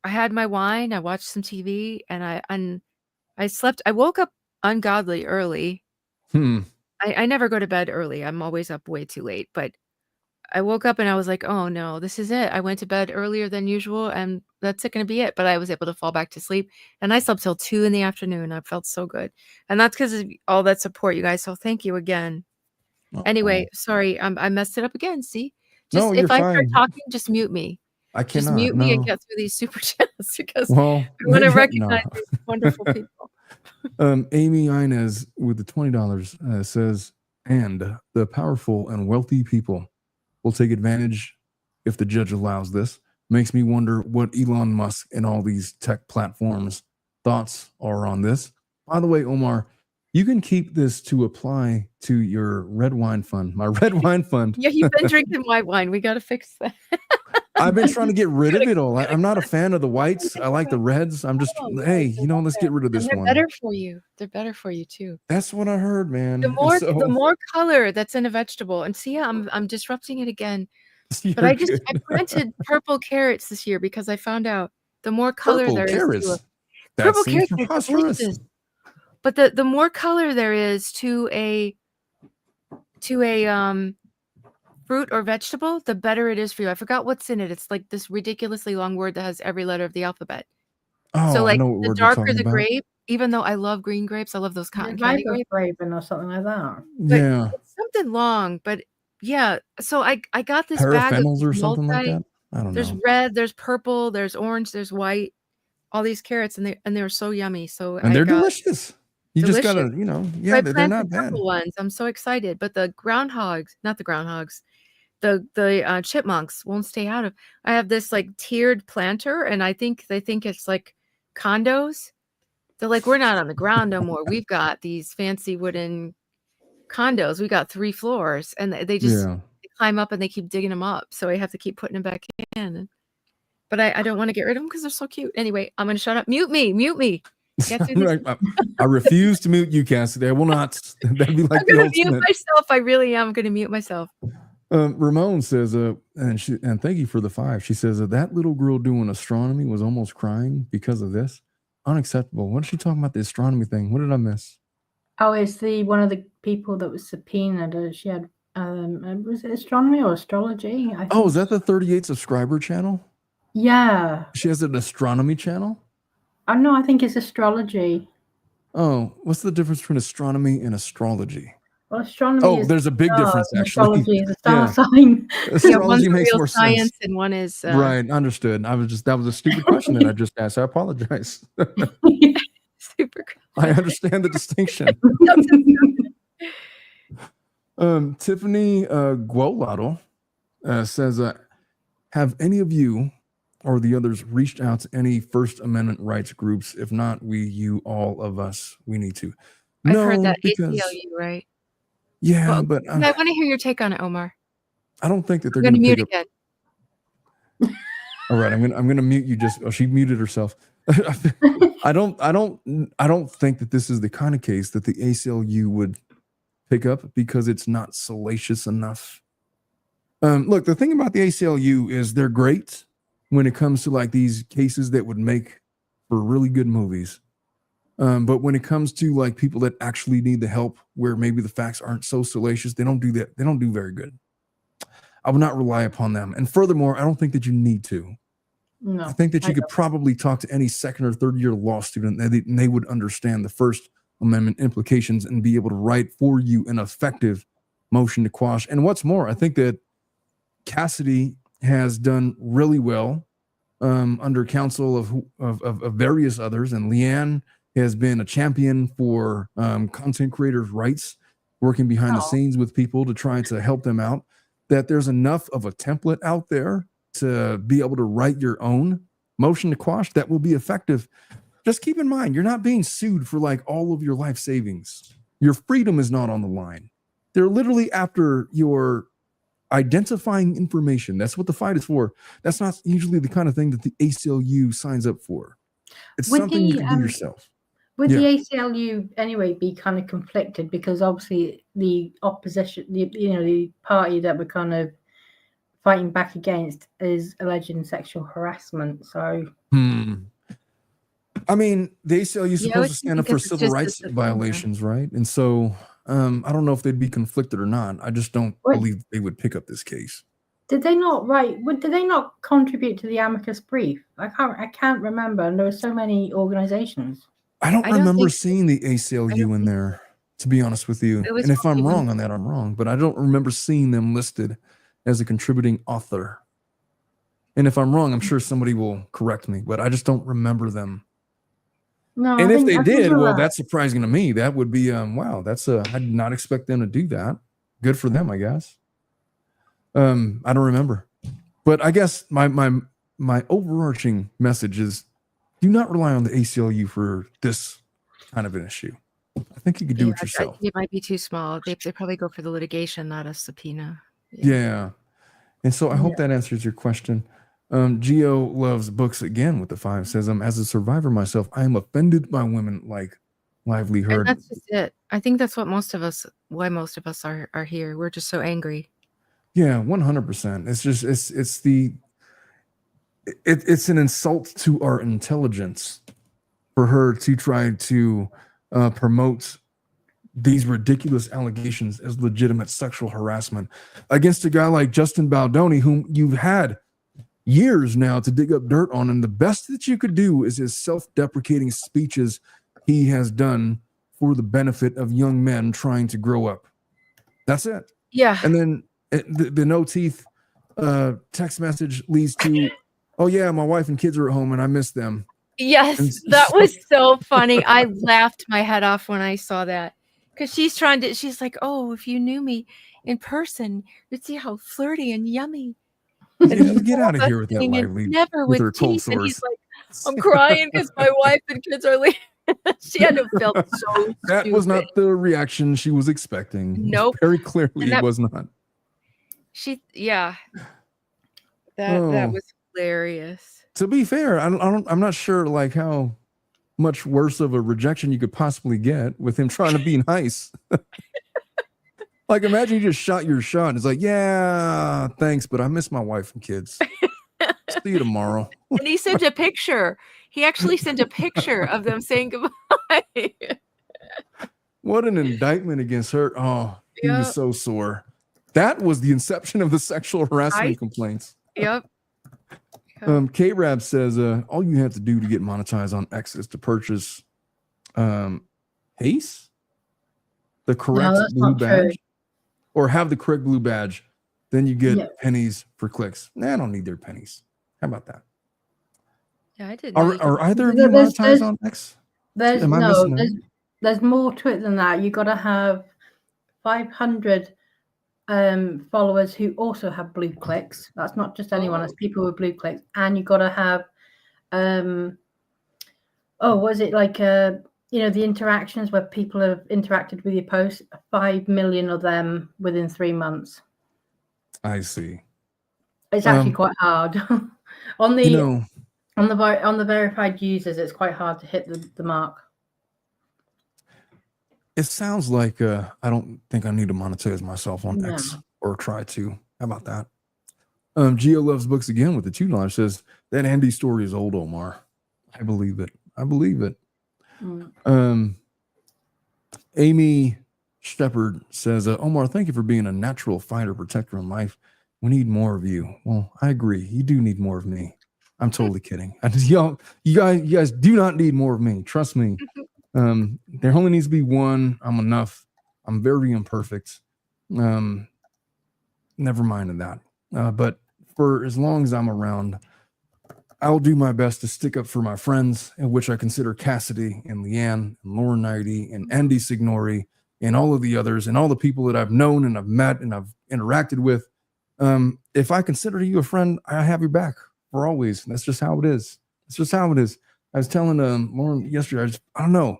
had my wine, I watched some TV, and I slept. I woke up ungodly early. I never go to bed early. I'm always up way too late. But I woke up and I was like, oh no, this is it. I went to bed earlier than usual, and that's going to be it. But I was able to fall back to sleep, and I slept till 2 in the afternoon. I felt so good. And that's because of all that support, you guys. So thank you again. Anyway, sorry, I messed it up again. See? Just No, if you're I start fine. talking, just mute me. I Just cannot. mute me and No. get through these super chats because Well, I want to yeah, recognize no. these wonderful people. Amy Inez with the $20 says, and the powerful and wealthy people will take advantage if the judge allows this. Makes me wonder what Elon Musk and all these tech platforms thoughts are on this. By the way, Omar, you can keep this to apply to your red wine fund. My red wine fund. Yeah, you've been drinking white wine. We got to fix that. I've been trying to get rid of it all. I'm not a fan of the whites. I like the reds. I'm just, hey, let's get rid of this they're one. better for you. They're better for you too. That's what I heard, man. The more color that's in a vegetable, and see, I'm disrupting it again. But I planted purple carrots this year because I found out the more color purple there carrots. is to Purple carrots are delicious. But the more color there is to a fruit or vegetable, the better it is for you. I forgot what's in it. It's like this ridiculously long word that has every letter of the alphabet. Oh, so like I know what the word you're darker talking the about. grape, even though I love green grapes, I love those cotton candy grapes. Or something like that. But Yeah. it's something long, but yeah. So I got this bag of Paraffenals or something like that. I don't know. There's red, there's purple, there's orange, there's white, all these carrots, and they were so yummy. So they're delicious. You just gotta, so I they're not bad. Purple ones. I'm so excited. But the the chipmunks won't stay out of. I have this like tiered planter, and I think they think it's like condos. They're like, we're not on the ground no more. We've got these fancy wooden condos. We got 3 floors, and they just they climb up and they keep digging them up. So I have to keep putting them back in. But I don't want to get rid of them because they're so cute. Anyway, I'm going to shut up. Mute me. I refuse to mute you, Cassidy. I will not. That'd be like I'm going to mute myself. I really am going to mute myself. Ramon says, and thank you for the 5. She says that little girl doing astronomy was almost crying because of this. Unacceptable. What is she talking about? The astronomy thing. What did I miss? Oh, it's one of the people that was subpoenaed. She had was it astronomy or astrology? I think. Is that the 38 subscriber channel? Yeah. She has an astronomy channel? Oh no, I think it's astrology. Oh, what's the difference between astronomy and astrology? Well, astronomy is there's a big difference, actually. Astrology is a star sign. Astrology makes more science sense. And one is right, understood. That was a stupid question that I just asked. I apologize. Super. I understand the distinction. Tiffany Guolado says, have any of you or the others reached out to any First Amendment rights groups? If not, all of us, we need to. I've heard that ACLU, right? Yeah, well, but I want to hear your take on it, Omar. I don't think that they're going to mute again. All right, I'm gonna mute you. She muted herself. I don't think that this is the kind of case that the ACLU would pick up because it's not salacious enough. Look, the thing about the ACLU is they're great when it comes to like these cases that would make for really good movies. But when it comes to like people that actually need the help where maybe the facts aren't so salacious, they don't do that. They don't do very good. I would not rely upon them. And furthermore, I don't think that you need to. No, I think that you could don't. probably talk to any second or third year law student and they would understand the First Amendment implications and be able to write for you an effective motion to quash. And what's more, I think that Cassidy has done really well under counsel of various others, and Leanne has been a champion for content creators' rights, working behind the scenes with people to try to help them out. That there's enough of a template out there to be able to write your own motion to quash that will be effective. Just keep in mind, you're not being sued for like all of your life savings. Your freedom is not on the line. They're literally after your identifying information. That's what the fight is for. That's not usually the kind of thing that the ACLU signs up for. It's something you can do yourself. Would the ACLU anyway be kind of conflicted, because obviously the opposition, the party that we're kind of fighting back against is alleging sexual harassment. So, I mean, the ACLU is supposed to stand up for civil rights violations, right? And so I don't know if they'd be conflicted or not. I just don't believe they would pick up this case. Did they not write? Did they not contribute to the amicus brief? I can't remember. And there were so many organizations. I don't remember seeing the ACLU in there, to be honest with you. And if I'm wrong on that, I'm wrong. But I don't remember seeing them listed as a contributing author. And if I'm wrong, I'm sure somebody will correct me. But I just don't remember them. No, and if they did, well, that's surprising to me. That would be wow. I did not expect them to do that. Good for them, I guess. I don't remember, but I guess my overarching message is: do not rely on the ACLU for this kind of an issue. I think you could do it yourself. It might be too small. They probably go for the litigation, not a subpoena. Yeah. And so I hope that answers your question. Geo loves books again with the 5 says, as a survivor myself, I am offended by women like Lively Heard. And that's just it. I think that's what most of us are here. We're just so angry. Yeah, 100%. It's just, it's an insult to our intelligence for her to try to promote these ridiculous allegations as legitimate sexual harassment against a guy like Justin Baldoni, whom you've had years now to dig up dirt on. And the best that you could do is his self-deprecating speeches he has done for the benefit of young men trying to grow up. That's it. Yeah. And then the no teeth text message leads to, oh yeah, my wife and kids are at home and I miss them. Yes, that was so funny. I laughed my head off when I saw that, because she's like, oh, if you knew me in person, you'd see how flirty and yummy. And get out of here with that, Lively. Never with her cold sores. And he's like, I'm crying because my wife and kids are leaving. She had to feel so That stupid. was not the reaction she was expecting. Nope. Very clearly it was not. That was hilarious. To be fair, I'm not sure like how much worse of a rejection you could possibly get with him trying to be nice. Like, imagine you just shot your shot and it's like, yeah, thanks, but I miss my wife and kids. See you tomorrow. And he sent a picture. He actually sent a picture of them saying goodbye. What an indictment against her. Oh, he was so sore. That was the inception of the sexual harassment complaints. Yep. K-Rab says, all you have to do to get monetized on X is to purchase Ace, the correct blue badge, or have the correct blue badge. Then you get pennies for clicks. Nah, I don't need their pennies. How about that? Yeah, I did. Are either of you monetized on X? There's more to it than that. You got to have 500 followers who also have blue clicks. That's not just anyone. It's people with blue clicks. And you got to have was it like the interactions where people have interacted with your posts, 5 million of them within 3 months. I see. It's actually quite hard. on the verified users, it's quite hard to hit the mark. It sounds like I don't think I need to monetize myself on X or try to. How about that? Geo loves books again with the $2 says that Andy story is old, Omar. I believe it. Amy Shepard says, Omar, thank you for being a natural fighter, protector in life We need more of you. Well, I agree. You do need more of me. I'm totally kidding. You guys do not need more of me. Trust me. There only needs to be one. I'm enough. I'm very imperfect. Never mind in that. But for as long as I'm around, I'll do my best to stick up for my friends, in which I consider Cassidy and Leanne and Lauren Knighty and Andy Signori and all of the others and all the people that I've known and I've met and I've interacted with. If I consider you a friend, I have your back for always. That's just how it is. It's just how it is. I was telling Lauren yesterday, I don't know.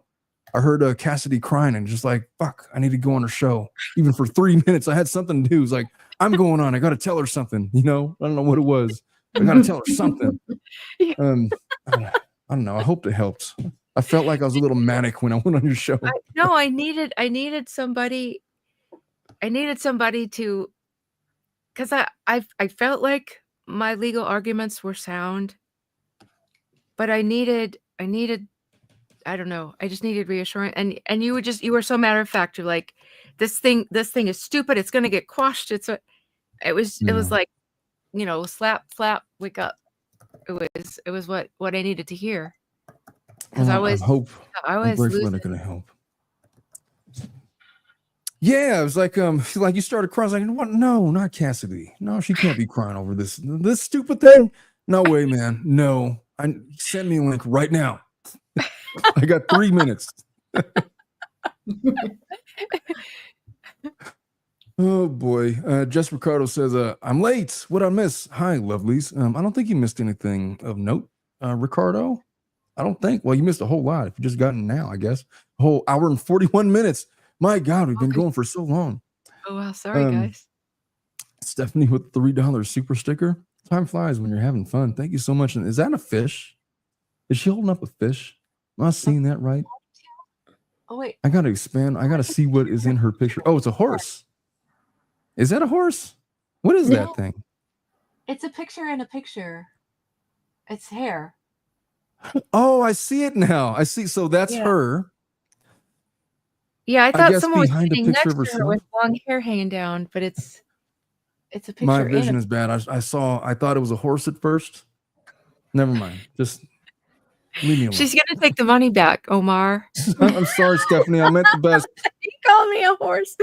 I heard Cassidy crying and just like, fuck, I need to go on her show. Even for 3 minutes, I had something to do. It was like, I'm going on. I got to tell her something. I don't know what it was. I got to tell her something. I don't know. I hope it helped. I felt like I was a little manic when I went on your show. I needed somebody. I needed somebody to, because I felt like my legal arguments were sound, but I needed, I don't know. I just needed reassurance. And you were so matter of fact. You're like, this thing is stupid. It's going to get quashed. It was like, slap, wake up. It was what I needed to hear. Because I was grateful that it could help. Yeah, it was like you started crying. I was like, what? No, not Cassidy. No, she can't be crying over this stupid thing. No way, man. No. Send me a link right now. I got 3 minutes. Oh boy. Jess Ricardo says, I'm late. What'd I miss? Hi, lovelies. I don't think you missed anything of note, Ricardo. I don't think. Well, you missed a whole lot. If you just gotten now, I guess. A whole hour and 41 minutes. My God, we've been going for so long. Oh, well, sorry, guys. Stephanie with $3 super sticker. Time flies when you're having fun. Thank you so much. And is that a fish? Is she holding up a fish? Am I seeing that right? Oh, wait. I got to expand. I got to see what is in her picture. Oh, it's a horse. Is that a horse? What is that thing? It's a picture in a picture. It's hair. Oh, I see it now. I see. So that's her. Yeah, I thought someone was behind sitting a picture next of to her herself. with long hair hanging down, but it's a picture. My vision is bad. I thought it was a horse at first. Never mind. Just leave me alone. She's gonna take the money back, Omar. I'm sorry, Stephanie. I meant the best. You called me a horse.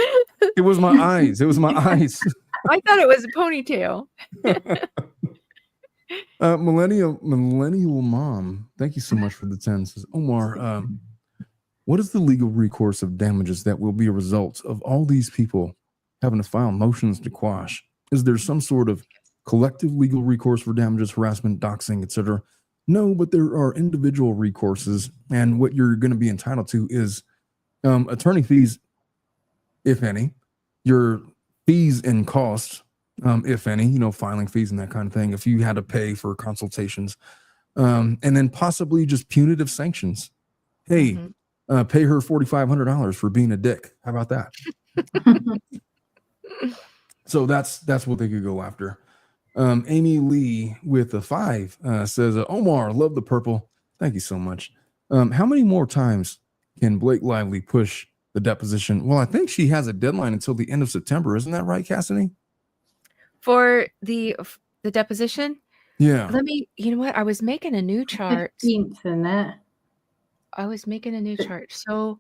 It was my eyes. It was my eyes. I thought it was a ponytail. Millennial mom. Thank you so much for the 10. Says Omar. What is the legal recourse of damages that will be a result of all these people having to file motions to quash? Is there some sort of collective legal recourse for damages, harassment, doxing, etc.? No, but there are individual recourses, and what you're going to be entitled to is attorney fees, if any, your fees and costs, if any, filing fees and that kind of thing, if you had to pay for consultations, and then possibly just punitive sanctions. Hey, pay her $4,500 for being a dick. How about that? So that's what they could go after. Amy Lee with a 5 says, Omar, love the purple. Thank you so much. How many more times can Blake Lively push the deposition? Well, I think she has a deadline until the end of September. Isn't that right, Cassidy? For the deposition? Yeah. You know what? I was making a new chart. 15th, I was making a new chart. So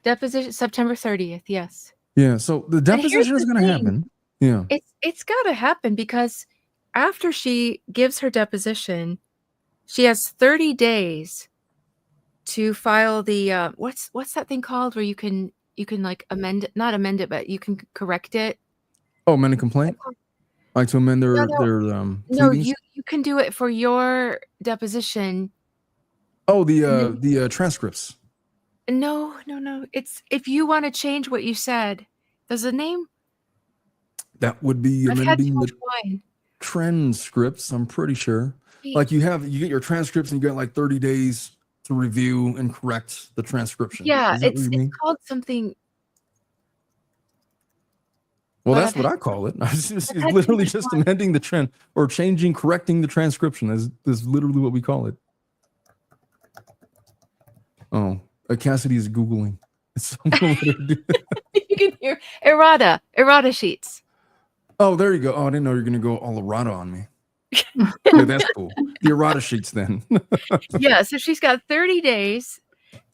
deposition September 30th. Yes. Yeah. So the deposition is going to happen. Yeah. It's got to happen because after she gives her deposition, she has 30 days to file the what's that thing called where you can like not amend it, but you can correct it. Oh, amend a complaint? Like to amend their no, you can do it for your deposition. Oh, the transcripts. No. It's if you want to change what you said. There's a name. That would be amending the transcripts. I'm pretty sure. Like you get your transcripts and you get like 30 days to review and correct the transcription. Yeah, it's called something. Well, that's what I call it. It's literally just amending the trend or correcting the transcription. Is literally what we call it. Oh, Cassidy is Googling. It's You can hear errata sheets. Oh, there you go. Oh, I didn't know you were going to go all errata on me. Yeah, that's cool. The errata sheets then. Yeah, so she's got 30 days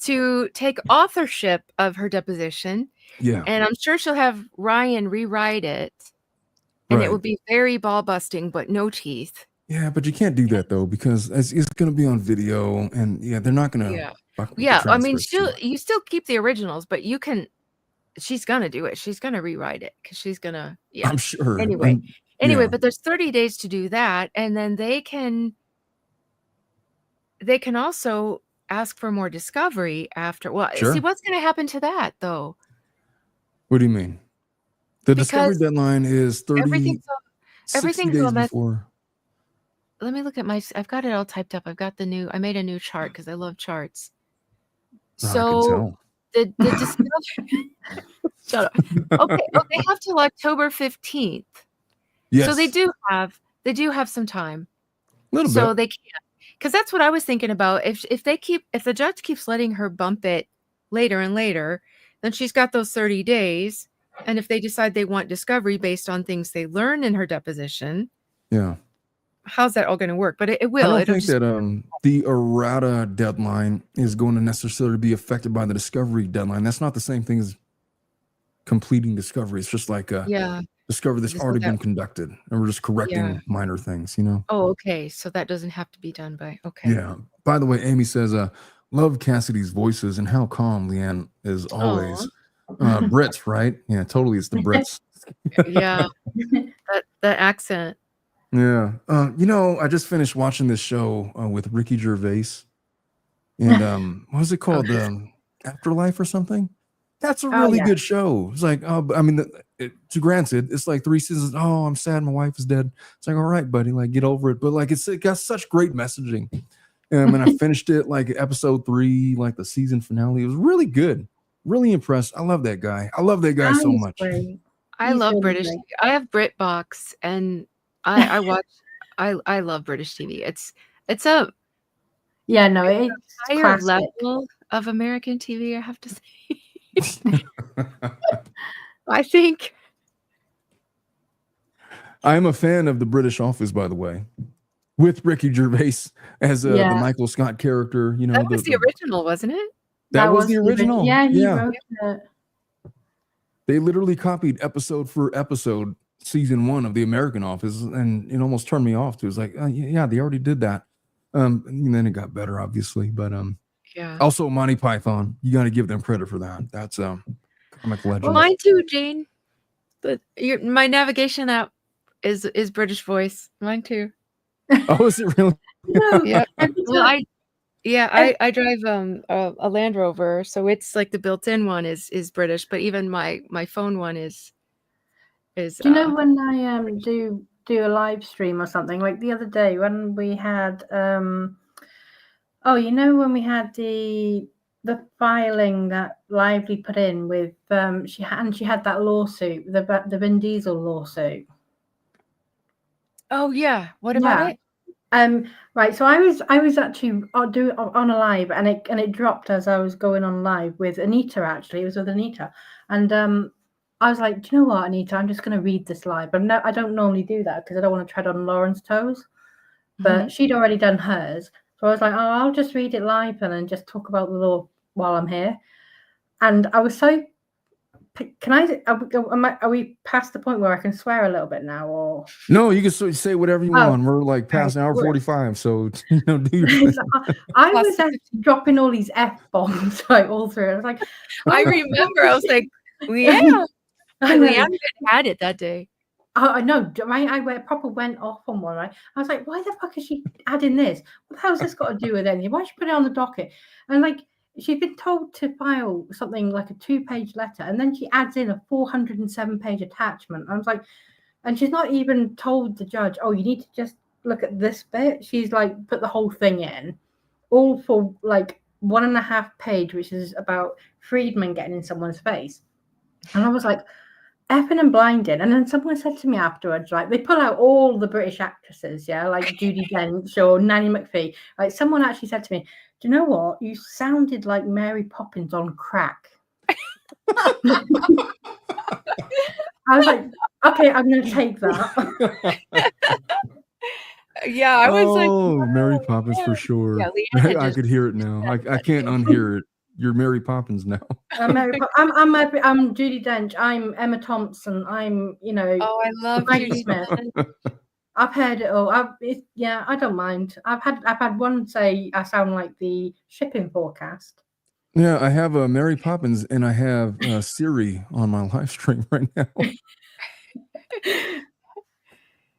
to take authorship of her deposition. Yeah. And I'm sure she'll have Ryan rewrite it. And it will be very ball busting, but no teeth. Yeah, but you can't do that though, because it's going to be on video, and they're not going to. Yeah, I mean, you still keep the originals, but you can. She's gonna do it. She's gonna rewrite it because she's gonna. Yeah, I'm sure. Anyway, but there's 30 days to do that, and then they can also ask for more discovery after. Well, see what's going to happen to that though. What do you mean? The discovery deadline is 60 days before. Let me look at I've got it all typed up. I made a new chart because I love charts. So the discovery. Shut up. Okay. Oh, they have till October 15th. Yes. So they do have some time. A little bit. So they can't. Because that's what I was thinking about. If the judge keeps letting her bump it later and later, then she's got those 30 days. And if they decide they want discovery based on things they learn in her deposition, how's that all going to work? But it will. I don't think that the errata deadline is going to necessarily be affected by the discovery deadline. That's not the same thing as completing discovery. It's just like discovery that's already been conducted, and we're just correcting minor things, Oh, okay. So that doesn't have to be done by Yeah. By the way, Amy says, love Cassidy's voices and how calm Leanne is always. Brits, right? Yeah, totally. It's the Brits. Yeah. that accent. Yeah. I just finished watching this show with Ricky Gervais. And what was it called? Afterlife or something? That's a really good show. It's like, to granted, it's like 3 seasons. Oh, I'm sad my wife is dead. It's like, all right, buddy, like get over it. But like it got such great messaging. And I finished it like episode 3, like the season finale. It was really good. Really impressed. I love that guy. I love that guy so much. I love really British. I have BritBox, and I watch. I love British TV. It's a higher level of American TV. I have to say. I think. I'm a fan of the British Office, by the way, with Ricky Gervais as the Michael Scott character. That was the original, wasn't it? That was the original. Yeah, he wrote it. They literally copied episode for episode season 1 of the American Office, and it almost turned me off. It was like, they already did that. And then it got better, obviously. But also Monty Python. You got to give them credit for that. That's comic legend. Well, mine too, Jane. But my navigation app is British voice. Mine too. Oh, is it really? No. Yeah. Well, I drive a Land Rover, so it's like the built-in one is British, but even my phone one is. Do you know when I do a live stream or something, like the other day when we had when we had the filing that Lively put in with she had that lawsuit, the Vin Diesel lawsuit. Oh yeah, what about it? Right, so I was actually on a live, and it dropped as I was going on live with Anita. Actually, it was with Anita, and I was like, do you know what, Anita? I'm just going to read this live. I don't normally do that because I don't want to tread on Lauren's toes, but she'd already done hers, so I was like, oh, I'll just read it live and then just talk about the law while I'm here. And I was so. Are we past the point where I can swear a little bit now, or no? You can say whatever you want. We're like past hour 45, so do your thing. I was actually dropping all these F-bombs like all through. I was like, I remember. I was like, yeah. Leanne had it that day. I know. I proper went off on one. Right? I was like, why the fuck is she adding this? What the hell's this got to do with anything? Why should she put it on the docket? And like. She'd been told to file something like a 2-page letter, and then she adds in a 407-page attachment. I was like, and she's not even told the judge, oh, you need to just look at this bit. She's like put the whole thing in, all for like 1.5 page, which is about Friedman getting in someone's face. And I was like, effing and blinding. And then someone said to me afterwards, like, they put out all the British actresses, like Judi Dench or Nanny McPhee. Like, someone actually said to me, do you know what? You sounded like Mary Poppins on crack. I Okay, I'm going to take that. Yeah, I was like, Oh, Mary "Whoa, Poppins for yeah." sure. Yeah, Leanne had I just could hear it now. I can't unhear it. You're Mary Poppins now. I'm Judi Dench. I'm Emma Thompson. I'm, Oh, I love Maggie Judy Smith. Dench. I've heard it all. I don't mind. I've had one say I sound like the shipping forecast. Yeah, I have a Mary Poppins and I have Siri on my live stream right now.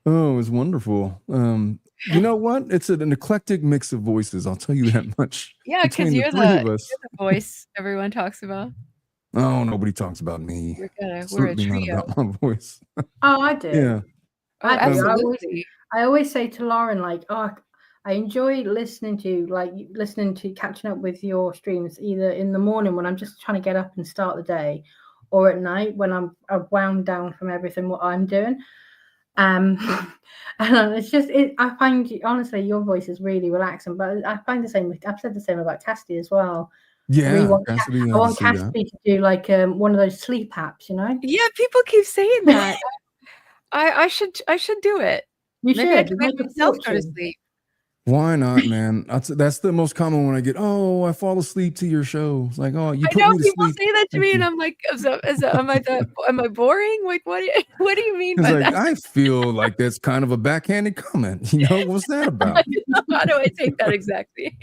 Oh, it's wonderful. You know what? It's an eclectic mix of voices. I'll tell you that much. Yeah, because Between the you're three the of us. voice everyone talks about. Oh, nobody talks about me. We're a Certainly not trio. about my voice. Oh, I do. Yeah. Oh, I do. absolutely. I always say to Lauren, like, I enjoy listening to catching up with your streams either in the morning when I'm just trying to get up and start the day, or at night when I'm wound down from everything what I'm doing. And it's just I find honestly your voice is really relaxing, but I find the same. I've said the same about Cassidy as well. Yeah, I really want Cassidy, I want Cassidy to do like one of those sleep apps, Yeah, people keep saying that. I should do it. You Maybe I should can make make a myself go to fortune. sleep. Why not, man? That's the most common one I get. Oh, I fall asleep to your show. It's like, oh, you I put know me to people sleep. say that to Thank me, you. and I'm like, am I boring? Like, what do you mean It's by like, that? I feel like that's kind of a backhanded comment. What's that about? How do I take that exactly?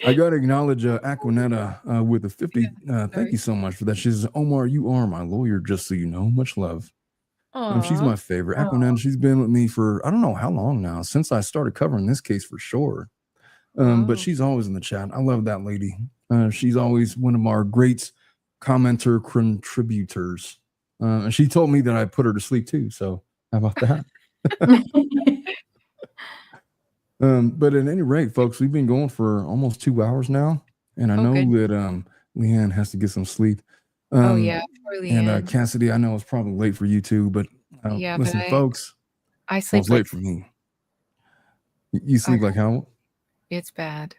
I got to acknowledge Aquanetta with a 50. Thank you so much for that. She says, Omar, you are my lawyer, just so you know. Much love. She's my favorite. Aquanetta, she's been with me for, I don't know how long now, since I started covering this case for sure. But she's always in the chat. I love that lady. She's always one of our great commenter contributors. And she told me that I put her to sleep too. So how about that? But at any rate, folks, we've been going for almost 2 hours now. And I know that Leanne has to get some sleep. Oh, yeah. Poor Leanne. And Cassidy, I know it's probably late for you too, but listen, folks, I sleep it's late for me. You sleep like how? It's bad.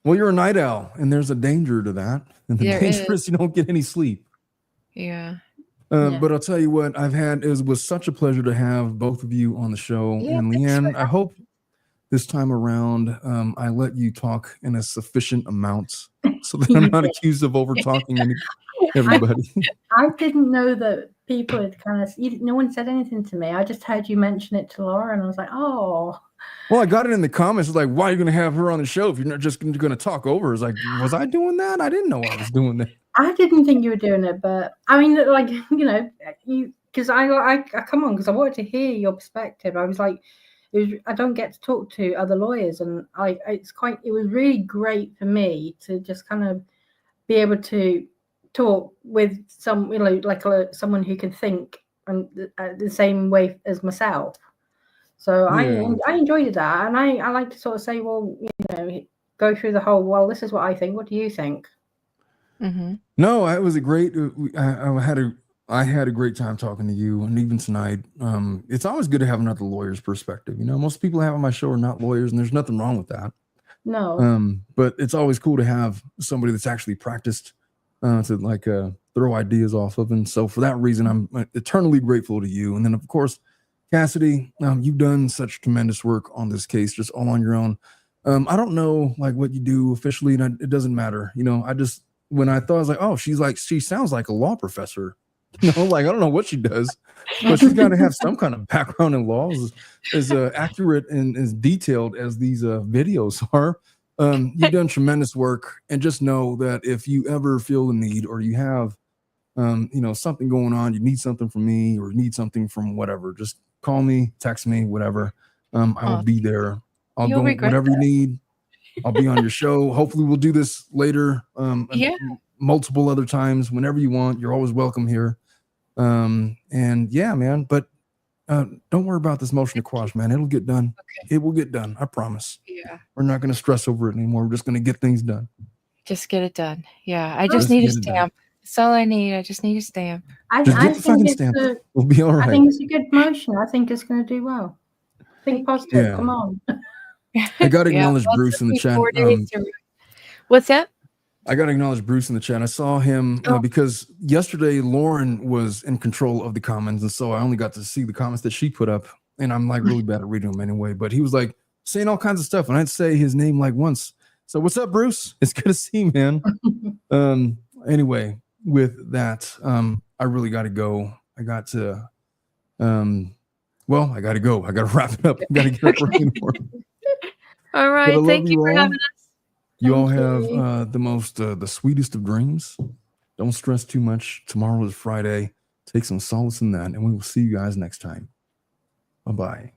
Well, you're a night owl, and there's a danger to that. And the danger is you don't get any sleep. Yeah. But I'll tell you what, it was such a pleasure to have both of you on the show. Yeah, and Leanne, I hope this time around I let you talk in a sufficient amount so that I'm not accused of over talking everybody. I didn't know that people had no one said anything to me. I just heard you mention it to Laura, and I was like, oh. Well, I got it in the comments. It's like, why are you going to have her on the show if you're not just going to talk over? It's like, was I doing that? I didn't know I was doing that. I didn't think you were doing it, but I mean, like, because I come on because I wanted to hear your perspective. I was like, I don't get to talk to other lawyers, and it was really great for me to just kind of be able to talk with someone who can think the same way as myself. So I enjoyed that, and I like to sort of say, well, go through the whole. Well, this is what I think. What do you think? Mm-hmm. No, it was a great. I had a great time talking to you, and even tonight, it's always good to have another lawyer's perspective. Most people I have on my show are not lawyers, and there's nothing wrong with that. No. But it's always cool to have somebody that's actually practiced to throw ideas off of, and so for that reason, I'm eternally grateful to you. And then of course, Cassidy, you've done such tremendous work on this case, just all on your own. I don't know what you do officially, and it doesn't matter. When I thought, I was like, oh, she sounds like a law professor. I don't know what she does, but she's got to have some kind of background in law, as accurate and as detailed as these videos are. You've done tremendous work, and just know that if you ever feel the need, or you have, something going on, you need something from me, or need something from whatever, just call me, text me, whatever. I will be there. I'll go whatever you need. I'll be on your show. Hopefully we'll do this later. Multiple other times, whenever you want. You're always welcome here. And yeah, man, but don't worry about this motion to quash, man. It'll get done. Okay. It will get done. I promise. Yeah. We're not going to stress over it anymore. We're just going to get things done. Just get it done. Yeah. I just need a stamp. That's all I need. I just need a stamp. Just get the fucking stamp. We'll be all right. I think it's a good motion. I think it's going to do well. Think positive. Yeah. Come on. I got to acknowledge Bruce in the chat. What's that? I got to acknowledge Bruce in the chat. I saw him because yesterday Lauren was in control of the comments. And so I only got to see the comments that she put up. And I'm like really bad at reading them anyway. But he was like saying all kinds of stuff. And I'd say his name like once. So what's up, Bruce? It's good to see you, man. Anyway, with that, I really got to go. I got to, I got to go. I got to wrap it up. I got to get up early in the morning. All right. Thank you for having us. You all have the sweetest of dreams. Don't stress too much. Tomorrow is Friday. Take some solace in that, and we will see you guys next time. Bye-bye.